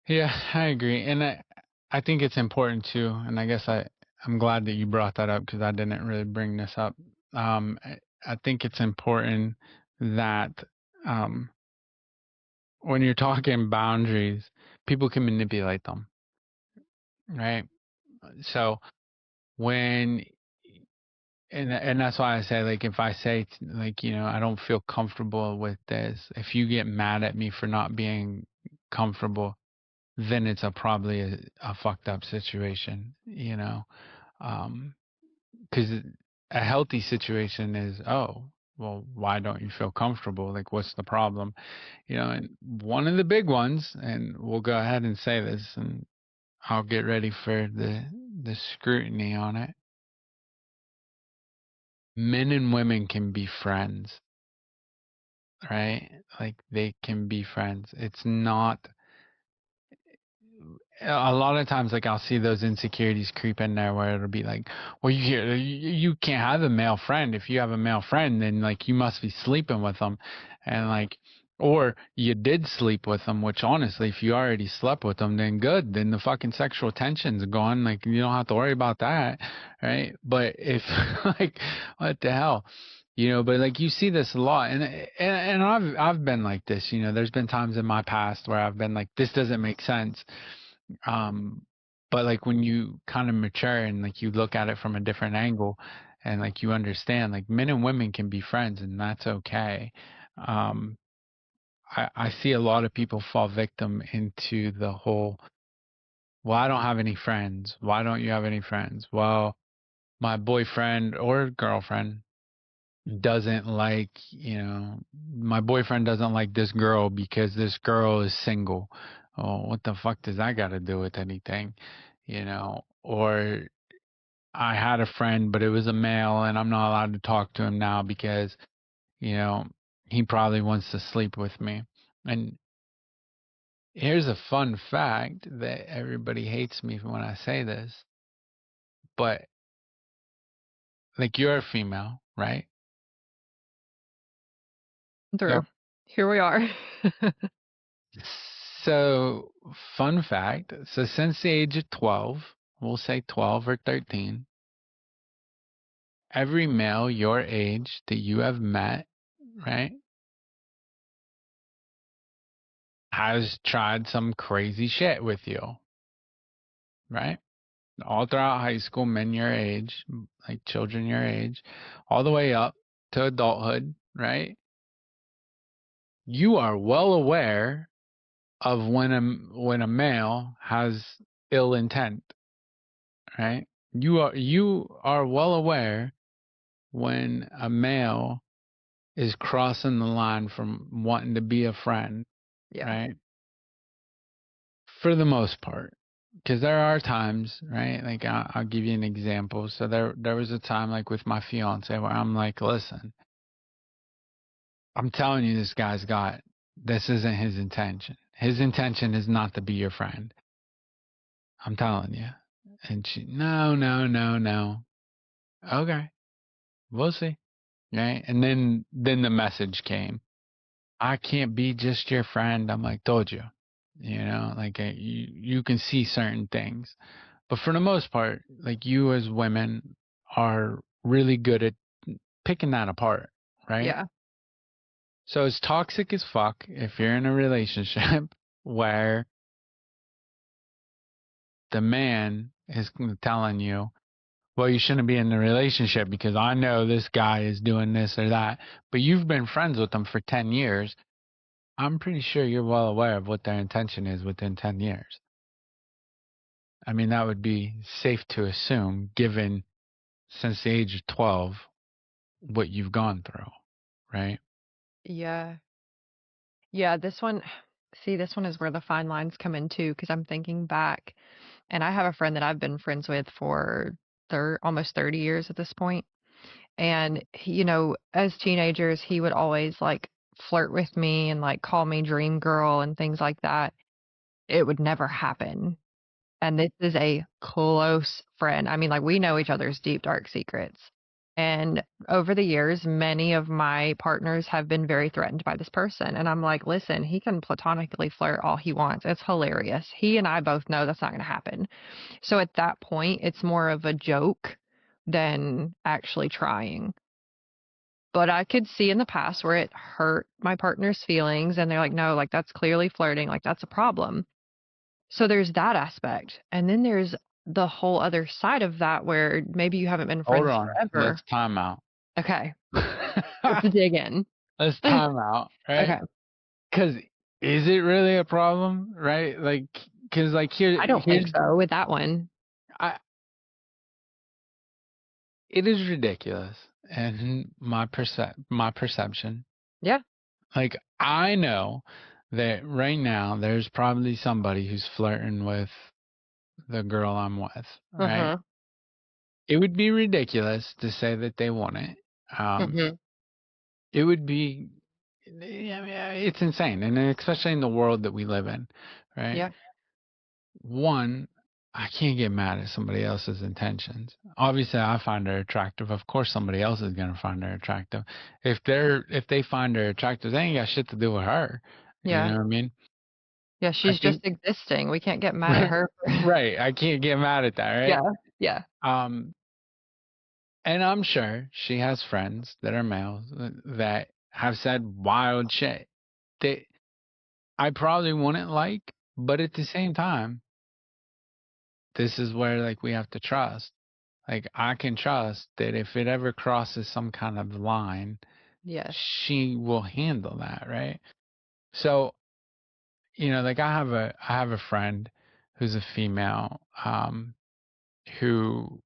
[SPEAKER 1] Yeah, I agree. And I think it's important too. And I guess I'm glad that you brought that up because I didn't really bring this up. I think it's important that um, when you're talking boundaries, people can manipulate them, right? So when and that's why I say like if I say like I don't feel comfortable with this, if you get mad at me for not being comfortable, then it's probably a fucked up situation, Um, because a healthy situation is, oh, well, why don't you feel comfortable? Like, what's the problem? And one of the big ones, and we'll go ahead and say this, and I'll get ready for the scrutiny on it. Men and women can be friends, right? Like they can be friends. It's not a lot of times like I'll see those insecurities creep in there where it'll be like, well, you can't have a male friend. If you have a male friend, then like you must be sleeping with them, and like, or you did sleep with them, which honestly, if you already slept with them, then good. Then the fucking sexual tension's gone. Like you don't have to worry about that, right? But if like, what the hell? But like you see this a lot, and I've been like this. There's been times in my past where I've been like, this doesn't make sense. Um, but like when you kind of mature and like you look at it from a different angle, and like you understand, like men and women can be friends, and that's okay. Um, I see a lot of people fall victim into the whole, well, I don't have any friends. Why don't you have any friends? Well, my boyfriend or girlfriend doesn't like, my boyfriend doesn't like this girl because this girl is single. Oh, what the fuck does that got to do with anything? Or I had a friend, but it was a male, and I'm not allowed to talk to him now because, you know, he probably wants to sleep with me. And here's a fun fact that everybody hates me when I say this, but like you're a female, right?
[SPEAKER 2] Through.
[SPEAKER 1] Yep.
[SPEAKER 2] Here we are.
[SPEAKER 1] So, fun fact. So, since the age of 12, we'll say 12 or 13, every male your age that you have met, right, has tried some crazy shit with you, right? All throughout high school, men your age, like children your age, all the way up to adulthood, right? You are well aware of when a male has ill intent, right? You are well aware when a male is crossing the line from wanting to be a friend,
[SPEAKER 2] Yeah.
[SPEAKER 1] right? For the most part. Because there are times, right? Like I'll give you an example. So there was a time like with my fiance where I'm like, listen, I'm telling you, this isn't his intention. His intention is not to be your friend. I'm telling you. And she, no, no, no, no. Okay, we'll see. Right? And then the message came. I can't be just your friend. I'm like, told you. Like you can see certain things. But for the most part, like you as women are really good at picking that apart, right?
[SPEAKER 2] Yeah.
[SPEAKER 1] So it's toxic as fuck if you're in a relationship where the man is telling you, well, you shouldn't be in the relationship because I know this guy is doing this or that, but you've been friends with them for 10 years. I'm pretty sure you're well aware of what their intention is within 10 years. I mean, that would be safe to assume, given since the age of 12, what you've gone through, right?
[SPEAKER 2] Yeah. Yeah, this one, see, this one is where the fine lines come in too, because I'm thinking back, and I have a friend that I've been friends with for almost 30 years at this point. And he, as teenagers, he would always like flirt with me and like call me dream girl and things like that. It would never happen. And this is a close friend. I mean, like, we know each other's deep, dark secrets. And over the years, many of my partners have been very threatened by this person. And I'm like, listen, he can platonically flirt all he wants. It's hilarious. He and I both know that's not going to happen. So at that point, it's more of a joke than actually trying. But I could see in the past where it hurt my partner's feelings. And they're like, no, like, that's clearly flirting. Like, that's a problem. So there's that aspect. And then there's the whole other side of that where maybe you haven't been
[SPEAKER 1] Hold
[SPEAKER 2] friends
[SPEAKER 1] on.
[SPEAKER 2] forever.
[SPEAKER 1] Let's time out.
[SPEAKER 2] Okay, let's dig in.
[SPEAKER 1] Let's time out, right?
[SPEAKER 2] Okay.
[SPEAKER 1] Because is it really a problem, right? Like, because like
[SPEAKER 2] I don't think so with that one.
[SPEAKER 1] I, it is ridiculous, and my perception.
[SPEAKER 2] Yeah.
[SPEAKER 1] Like, I know that right now there's probably somebody who's flirting with the girl I'm with, right?
[SPEAKER 2] Mhm.
[SPEAKER 1] It would be ridiculous to say that they want it. Um,
[SPEAKER 2] Mhm.
[SPEAKER 1] it would be, I mean, it's insane, and especially in the world that we live in, right?
[SPEAKER 2] Yeah.
[SPEAKER 1] One, I can't get mad at somebody else's intentions. Obviously, I find her attractive. Of course, somebody else is gonna find her attractive. If they find her attractive, they ain't got shit to do with her. You
[SPEAKER 2] Yeah.
[SPEAKER 1] know what I mean?
[SPEAKER 2] Yeah,
[SPEAKER 1] I
[SPEAKER 2] she's
[SPEAKER 1] think
[SPEAKER 2] just existing. We can't get mad at her.
[SPEAKER 1] right. I can't get mad at that, right?
[SPEAKER 2] Yeah. Yeah.
[SPEAKER 1] Um, And I'm sure she has friends that are males that have said wild shit that I probably wouldn't like, but at the same time, this is where like we have to trust. Like I can trust that if it ever crosses some kind of line,
[SPEAKER 2] Yes.
[SPEAKER 1] she will handle that, right? So, like I have a friend who's a female, who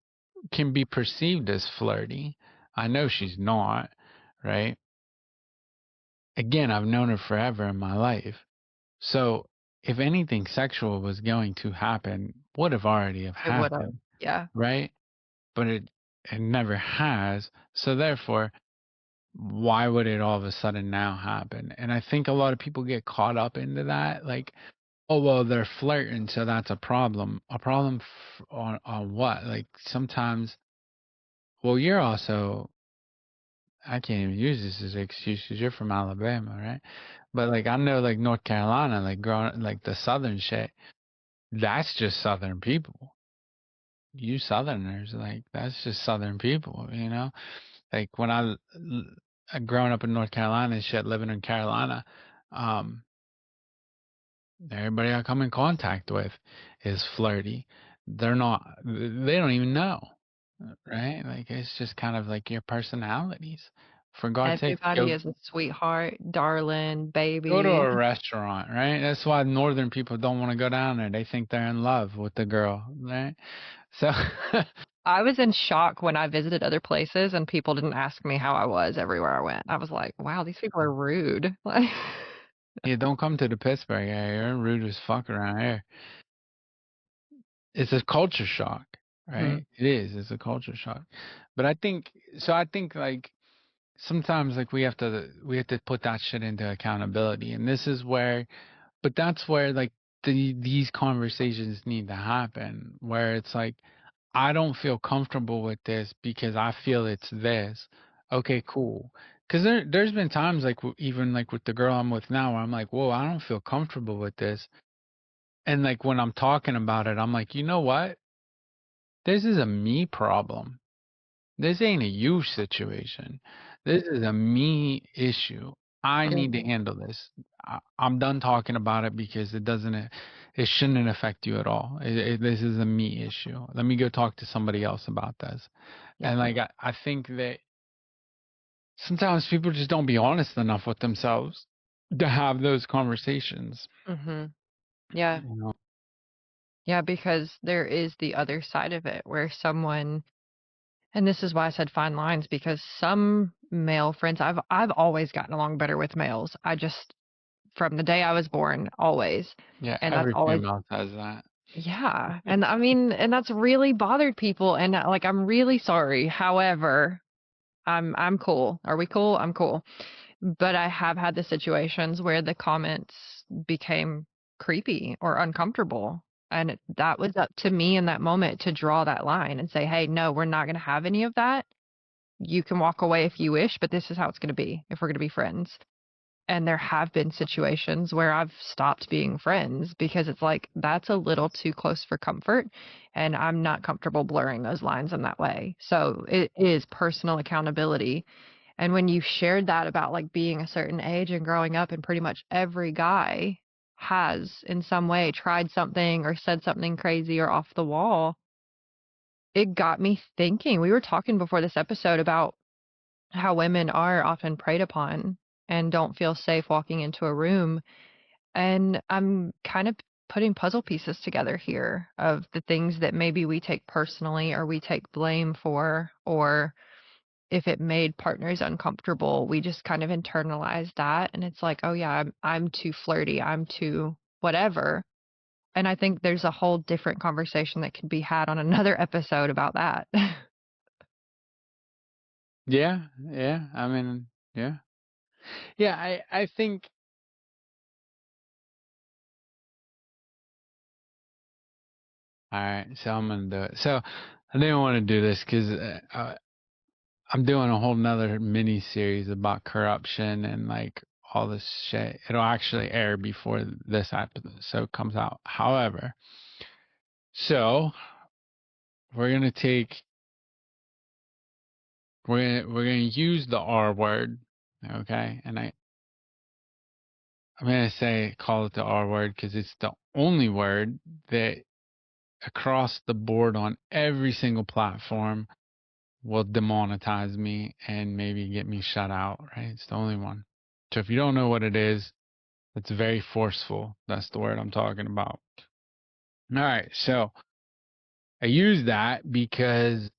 [SPEAKER 1] can be perceived as flirty. I know she's not, right? Again, I've known her forever in my life. So if anything sexual was going to happen, would have already have
[SPEAKER 2] It would have.
[SPEAKER 1] happened,
[SPEAKER 2] Yeah.
[SPEAKER 1] right? But it never has. So therefore, why would it all of a sudden now happen? And I think a lot of people get caught up into that, like, oh well, they're flirting, so that's a problem. A problem on what? Like sometimes, well, you're also. I can't even use this as an excuse because you're from Alabama, right? But like I know, like North Carolina, like growing, like the Southern shit. That's just Southern people. You Southerners, like that's just Southern people, Like when growing up in North Carolina and shit, living in Carolina, um, everybody I come in contact with is flirty. They're not. They don't even know, right? Like it's just kind of like your personalities. For God's sake,
[SPEAKER 2] Everybody is a sweetheart, darling,
[SPEAKER 1] go to
[SPEAKER 2] baby.
[SPEAKER 1] a restaurant, right? That's why Northern people don't want to go down there. They think they're in love with the girl, right? So
[SPEAKER 2] I was in shock when I visited other places and people didn't ask me how I was everywhere I went. I was like, wow, these people are rude. Like,
[SPEAKER 1] yeah, don't come to the Pittsburgh area. You're rude as fuck around here. It's a culture shock,
[SPEAKER 2] mhm,
[SPEAKER 1] right? It is. It's a culture shock. But I think so. I think like sometimes like we have to put that shit into accountability, and this is where. But that's where like these conversations need to happen, where it's like I don't feel comfortable with this because I feel it's this. Okay, cool. Because there's been times like even like with the girl I'm with now, where I'm like, whoa, I don't feel comfortable with this. And like when I'm talking about it, I'm like, you know what? This is a me problem. This ain't a you situation. This is a me issue. I need to
[SPEAKER 2] mhm.
[SPEAKER 1] handle this. I'm done talking about it because it shouldn't affect you at all. This is a me issue. Let me go talk to somebody else about this.
[SPEAKER 2] Yeah.
[SPEAKER 1] And like, I think that sometimes people just don't be honest enough with themselves to have those conversations.
[SPEAKER 2] Mhm. Yeah.
[SPEAKER 1] You know?
[SPEAKER 2] Yeah, because there is the other side of it where someone, and this is why I said fine lines, because some male friends, I've always gotten along better with males. I just, from the day I was born, always.
[SPEAKER 1] Yeah,
[SPEAKER 2] And that's
[SPEAKER 1] every
[SPEAKER 2] always,
[SPEAKER 1] female says that.
[SPEAKER 2] yeah. And I mean, and that's really bothered people. And like, I'm really sorry. However, I'm cool. Are we cool? I'm cool. But I have had the situations where the comments became creepy or uncomfortable. And that was up to me in that moment to draw that line and say, hey, no, we're not going to have any of that. You can walk away if you wish, but this is how it's going to be if we're going to be friends. And there have been situations where I've stopped being friends because it's like, that's a little too close for comfort. And I'm not comfortable blurring those lines in that way. So it is personal accountability. And when you shared that about like being a certain age and growing up, and pretty much every guy has in some way tried something or said something crazy or off the wall, it got me thinking. We were talking before this episode about how women are often preyed upon and don't feel safe walking into a room. And I'm kind of putting puzzle pieces together here of the things that maybe we take personally or we take blame for, or if it made partners uncomfortable, we just kind of internalize that. And it's like, oh, yeah, I'm too flirty. I'm too whatever. And I think there's a whole different conversation that could be had on another episode about that.
[SPEAKER 1] Yeah, yeah. I mean, yeah. Yeah, I think all right, so I'm gonna do it. So I didn't want to do this because I'm doing a whole nother mini series about corruption and like all this shit. It'll actually air before this episode comes out. However, so we're gonna take we're gonna use the R word, okay? And I'm gonna say call it the R word because it's the only word that across the board on every single platform will demonetize me and maybe get me shut out, right? It's the only one. So if you don't know what it is, it's very forceful. That's the word I'm talking about. All right, so I use that because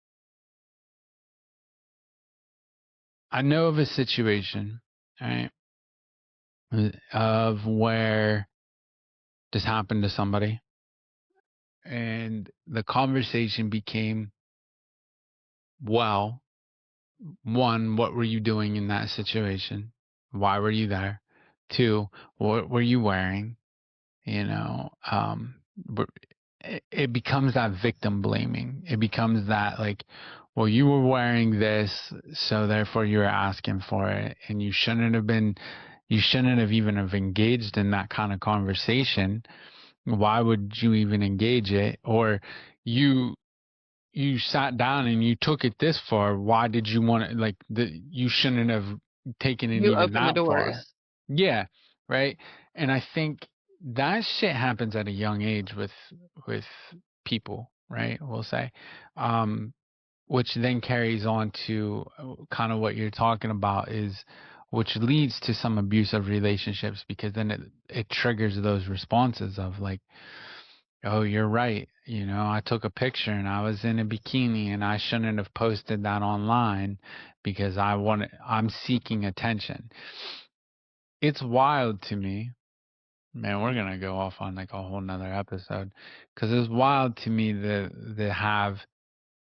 [SPEAKER 1] I know of a situation, right, of where this happened to somebody, and the conversation became, well, one, what were you doing in that situation? Why were you there? Two, what were you wearing? You know, it becomes that victim blaming. It becomes that like, well, you were wearing this, so therefore you were asking for it, and you shouldn't have even have engaged in that kind of conversation. Why would you even engage it? Or you you sat down and you took it this far. Why did you want to you shouldn't have taken it
[SPEAKER 2] You
[SPEAKER 1] even
[SPEAKER 2] open the
[SPEAKER 1] that far.
[SPEAKER 2] doors.
[SPEAKER 1] Yeah, right. And I think that shit happens at a young age with people, right? We'll say, um, which then carries on to kind of what you're talking about is, which leads to some abusive relationships because then it triggers those responses of like, oh, you're right. You know, I took a picture and I was in a bikini and I shouldn't have posted that online because I'm seeking attention. It's wild to me. Man, we're gonna go off on like a whole nother episode because it's wild to me to have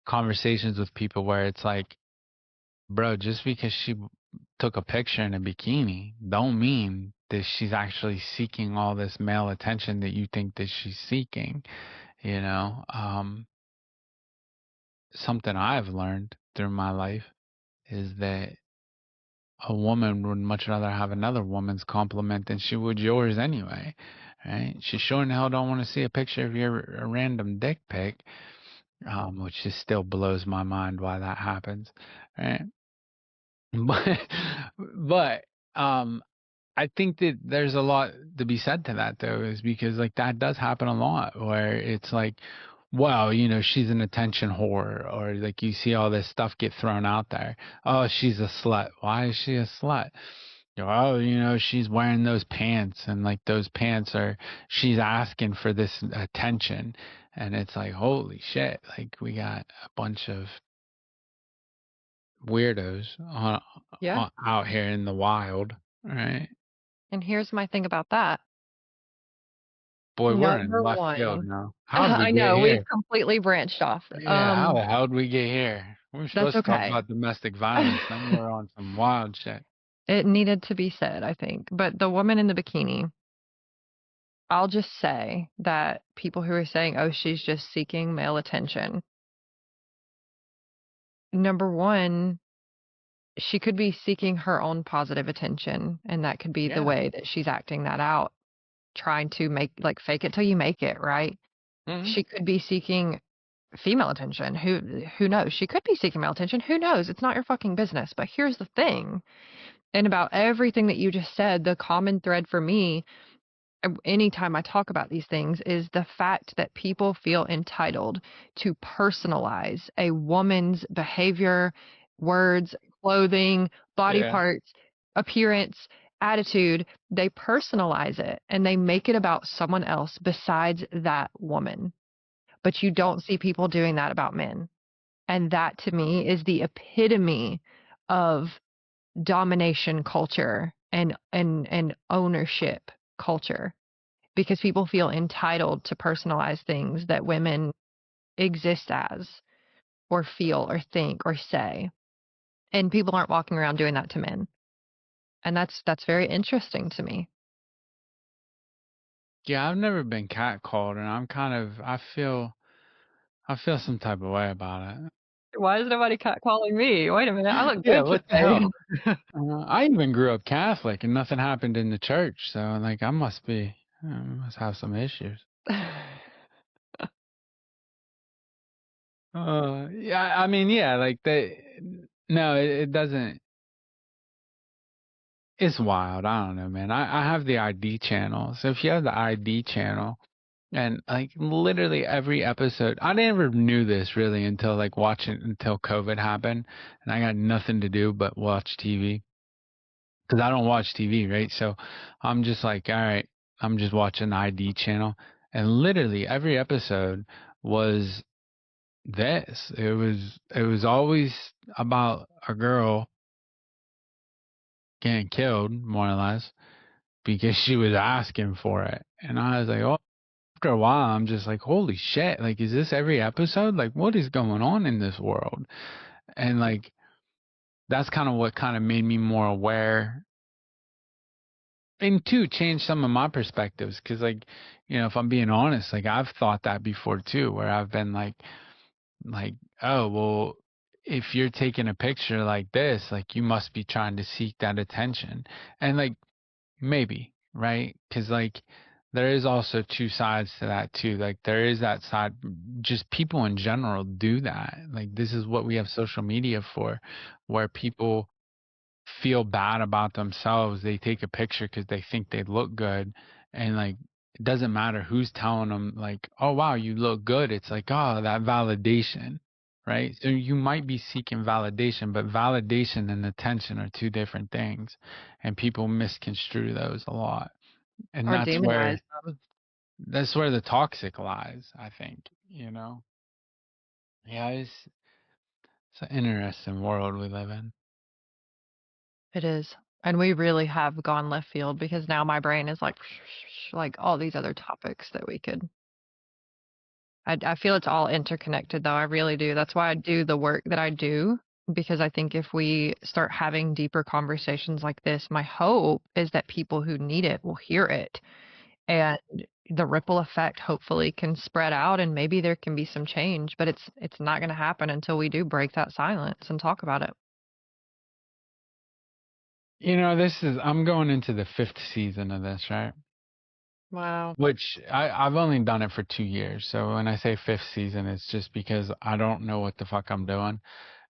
[SPEAKER 1] conversations with people where it's like, bro, just because she took a picture in a bikini, don't mean that she's actually seeking all this male attention that you think that she's seeking. You know, something I've learned through my life is that a woman would much rather have another woman's compliment than she would yours anyway, right? She sure in hell don't want to see a picture of your a random dick pic, which just still blows my mind why that happens, right? But but I think that there's a lot to be said to that though, is because like that does happen a lot where it's like, well, you know, she's an attention whore, or like you see all this stuff get thrown out there. Oh, she's a slut. Why is she a slut? Oh, you know, she's wearing those pants and like those pants are, she's asking for this attention. And it's like, holy shit, like we got a bunch of weirdos
[SPEAKER 2] Yeah.
[SPEAKER 1] out here in the wild, right?
[SPEAKER 2] And here's my thing about that.
[SPEAKER 1] Boy, we're in
[SPEAKER 2] Number
[SPEAKER 1] left field
[SPEAKER 2] one,
[SPEAKER 1] now. How'd we
[SPEAKER 2] I
[SPEAKER 1] get
[SPEAKER 2] know we've
[SPEAKER 1] here?
[SPEAKER 2] completely branched off.
[SPEAKER 1] Yeah, how the hell did we get here? We were
[SPEAKER 2] That's
[SPEAKER 1] supposed to talk
[SPEAKER 2] okay.
[SPEAKER 1] about domestic violence. Then we're on some wild shit.
[SPEAKER 2] It needed to be said, I think. But the woman in the bikini, I'll just say that people who are saying, oh, she's just seeking male attention. Number one, she could be seeking her own positive attention, and that could be the
[SPEAKER 1] Yeah.
[SPEAKER 2] way that she's acting that out, trying to make like fake it till you make it, right?
[SPEAKER 1] Hmm.
[SPEAKER 2] She could be seeking female attention. Who knows? She could be seeking male attention. Who knows? It's not your fucking business. But here's the thing. And about everything that you just said, the common thread for me anytime I talk about these things is the fact that people feel entitled to personalize a woman's behavior, words, clothing, body
[SPEAKER 1] Yeah.
[SPEAKER 2] parts, appearance, attitude. They personalize it and they make it about someone else besides that woman. But you don't see people doing that about men. And that to me is the epitome of domination culture and ownership culture because people feel entitled to personalize things that women exist as or feel or think or say. And people aren't walking around doing that to men. And that's very interesting to me.
[SPEAKER 1] Yeah, I've never been catcalled, and I feel some type of way about it.
[SPEAKER 2] Why is nobody catcalling me? Wait a minute, I look
[SPEAKER 1] Yeah,
[SPEAKER 2] good
[SPEAKER 1] what the hell?
[SPEAKER 2] today.
[SPEAKER 1] I even grew up Catholic, and nothing happened in the church, so like I must have some issues. Yeah, I mean, yeah, like they No, it doesn't. It's wild. I don't know, man. I have the ID channel. So if you have the ID channel, and like literally every episode, I never knew this really until like watching until COVID happened, and I got nothing to do but watch TV because I don't watch TV, right? So I'm just like, all right, I'm just watching the ID channel, and literally every episode was this. It was always about a girl getting killed, more or less, because she was asking for it. And I was like, oh, after a while, I'm just like, holy shit, like, is this every episode? Like, what is going on in this world? And like, that's kind of what kind of made me more aware and two, change some of my perspectives. Cause like, if I'm being honest, like, I've thought that before too, where I've been like, oh, well, if you're taking a picture like this, like, you must be trying to seek that attention. And like, maybe, right? Because like there is also two sides to that too. Like there is that side, just people in general do that. Like this is what we have social media for, where people feel bad about themselves. They take a picture because they think they look good, and like it doesn't matter who's telling them like, oh wow, you look good. It's like, oh, that validation. Right. So you might be seeking validation, but validation and attention are two different things. And people misconstrue those a lot. And
[SPEAKER 2] or
[SPEAKER 1] that's
[SPEAKER 2] demonize
[SPEAKER 1] where
[SPEAKER 2] them.
[SPEAKER 1] the toxic lies, I think. Yeah, it's an interesting world we live in.
[SPEAKER 2] It is. And we really have gone left field because now my brain is like all these other topics that we could. I feel it's all interconnected, though. I really do. That's why I do the work that I do, because I think if we start having deeper conversations like this, my hope is that people who need it will hear it. And the ripple effect hopefully can spread out and maybe there can be some change, but it's not going to happen until we do break that silence and talk about it.
[SPEAKER 1] I'm going into the fifth season of this, right?
[SPEAKER 2] Wow.
[SPEAKER 1] Which I've only done it for 2 years. So when I say fifth season, it's just because I don't know what the fuck I'm doing.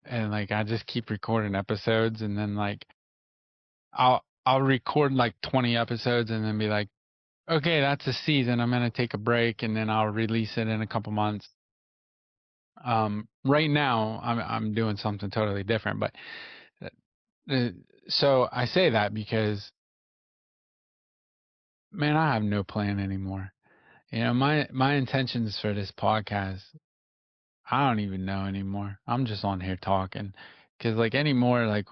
[SPEAKER 1] And like I just keep recording episodes and then like I'll record like 20 episodes and then be like, okay, that's a season. I'm gonna take a break and then I'll release it in a couple months. Right now I'm doing something totally different, but uh, so I say that because man, I have no plan anymore. My intentions for this podcast, I don't even know anymore. I'm just on here talking, because like anymore, like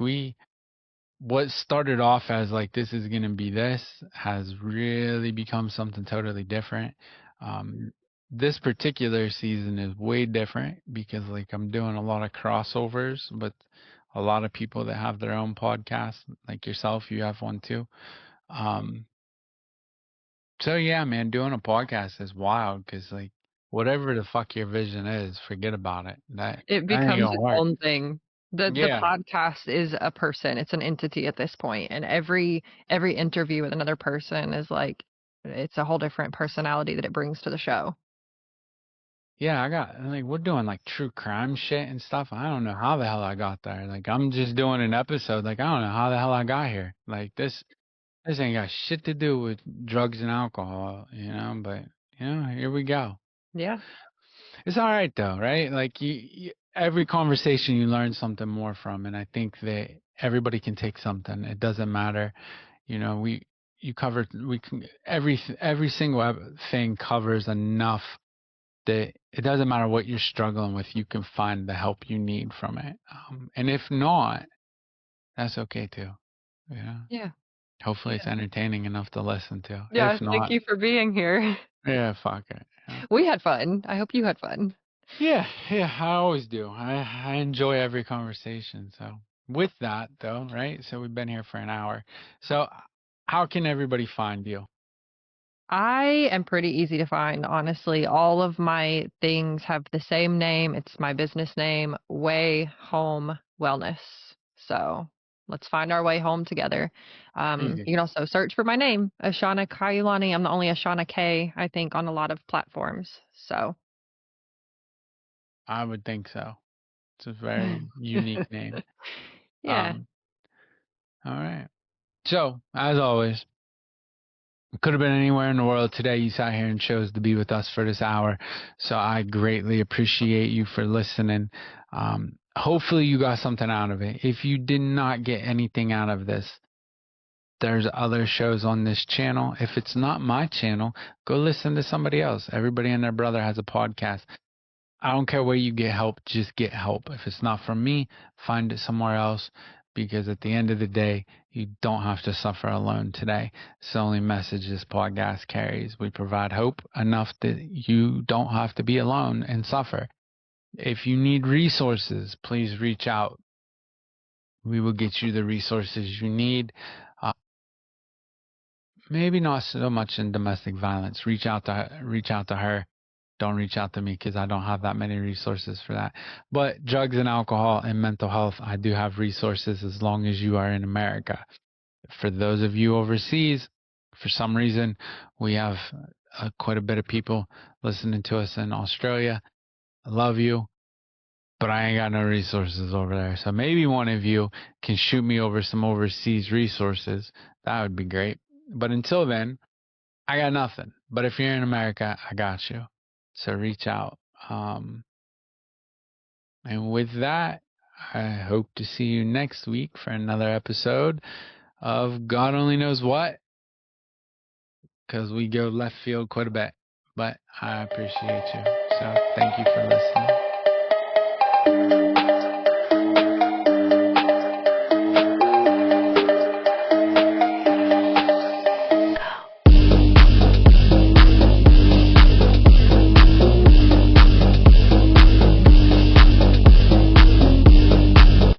[SPEAKER 1] what started off as like this is gonna be this has really become something totally different. Um, this particular season is way different because like I'm doing a lot of crossovers with a lot of people that have their own podcasts, like yourself. You have one too. Um, so yeah, man, doing a podcast is wild because like whatever the fuck your vision is, forget about it.
[SPEAKER 2] It
[SPEAKER 1] That ain't
[SPEAKER 2] becomes
[SPEAKER 1] gonna
[SPEAKER 2] its
[SPEAKER 1] work.
[SPEAKER 2] own thing. The
[SPEAKER 1] Yeah,
[SPEAKER 2] podcast is a person, it's an entity at this point, and every interview with another person is like it's a whole different personality that it brings to the show.
[SPEAKER 1] yeah, I got like we're doing like true crime shit and stuff. I don't know how the hell I got there. Like I'm just doing an episode. Like I don't know how the hell I got here. Like this ain't got shit to do with drugs and alcohol. But here we go.
[SPEAKER 2] Yeah.
[SPEAKER 1] It's all right though, right? Like every conversation you learn something more from, and I think that everybody can take something. It doesn't matter, we you covered we can every single thing covers enough that it doesn't matter what you're struggling with. You can find the help you need from it, and if not, that's okay too. Yeah.
[SPEAKER 2] Yeah.
[SPEAKER 1] Hopefully, it's
[SPEAKER 2] Yeah.
[SPEAKER 1] entertaining enough to listen to.
[SPEAKER 2] Yeah,
[SPEAKER 1] If
[SPEAKER 2] thank
[SPEAKER 1] not,
[SPEAKER 2] you for being here.
[SPEAKER 1] yeah, fuck it. Yeah.
[SPEAKER 2] We had fun. I hope you had fun.
[SPEAKER 1] Yeah, yeah, I always do. I enjoy every conversation. So with that though, right? So we've been here for an hour. So how can everybody find you?
[SPEAKER 2] I am pretty easy to find, honestly. All of my things have the same name. It's my business name, Way Home Wellness. So let's find our way home together.
[SPEAKER 1] Easy.
[SPEAKER 2] You can also search for my name, Ashana Kayulani. I'm the only Ashana K, I think, on a lot of platforms. So
[SPEAKER 1] I would think so. It's a very unique name.
[SPEAKER 2] Yeah.
[SPEAKER 1] All right. So, as always, could have been anywhere in the world today. You sat here and chose to be with us for this hour. So I greatly appreciate you for listening. Hopefully you got something out of it. If you did not get anything out of this, there's other shows on this channel. If it's not my channel, go listen to somebody else. Everybody and their brother has a podcast. I don't care where you get help, just get help. If it's not from me, find it somewhere else, because at the end of the day, you don't have to suffer alone today. It's the only message this podcast carries. We provide hope enough that you don't have to be alone and suffer. If you need resources, please reach out. We will get you the resources you need. Maybe not so much in domestic violence. Reach out to her. Don't reach out to me, because I don't have that many resources for that. But drugs and alcohol and mental health, I do have resources as long as you are in America. For those of you overseas, for some reason, we have quite a bit of people listening to us in Australia. I love you, but I ain't got no resources over there. So maybe one of you can shoot me over some overseas resources. That would be great. But until then, I got nothing. But if you're in America, I got you. So reach out. And with that, I hope to see you next week for another episode of God Only Knows What, because we go left field quite a bit. But I appreciate you. So thank you for listening.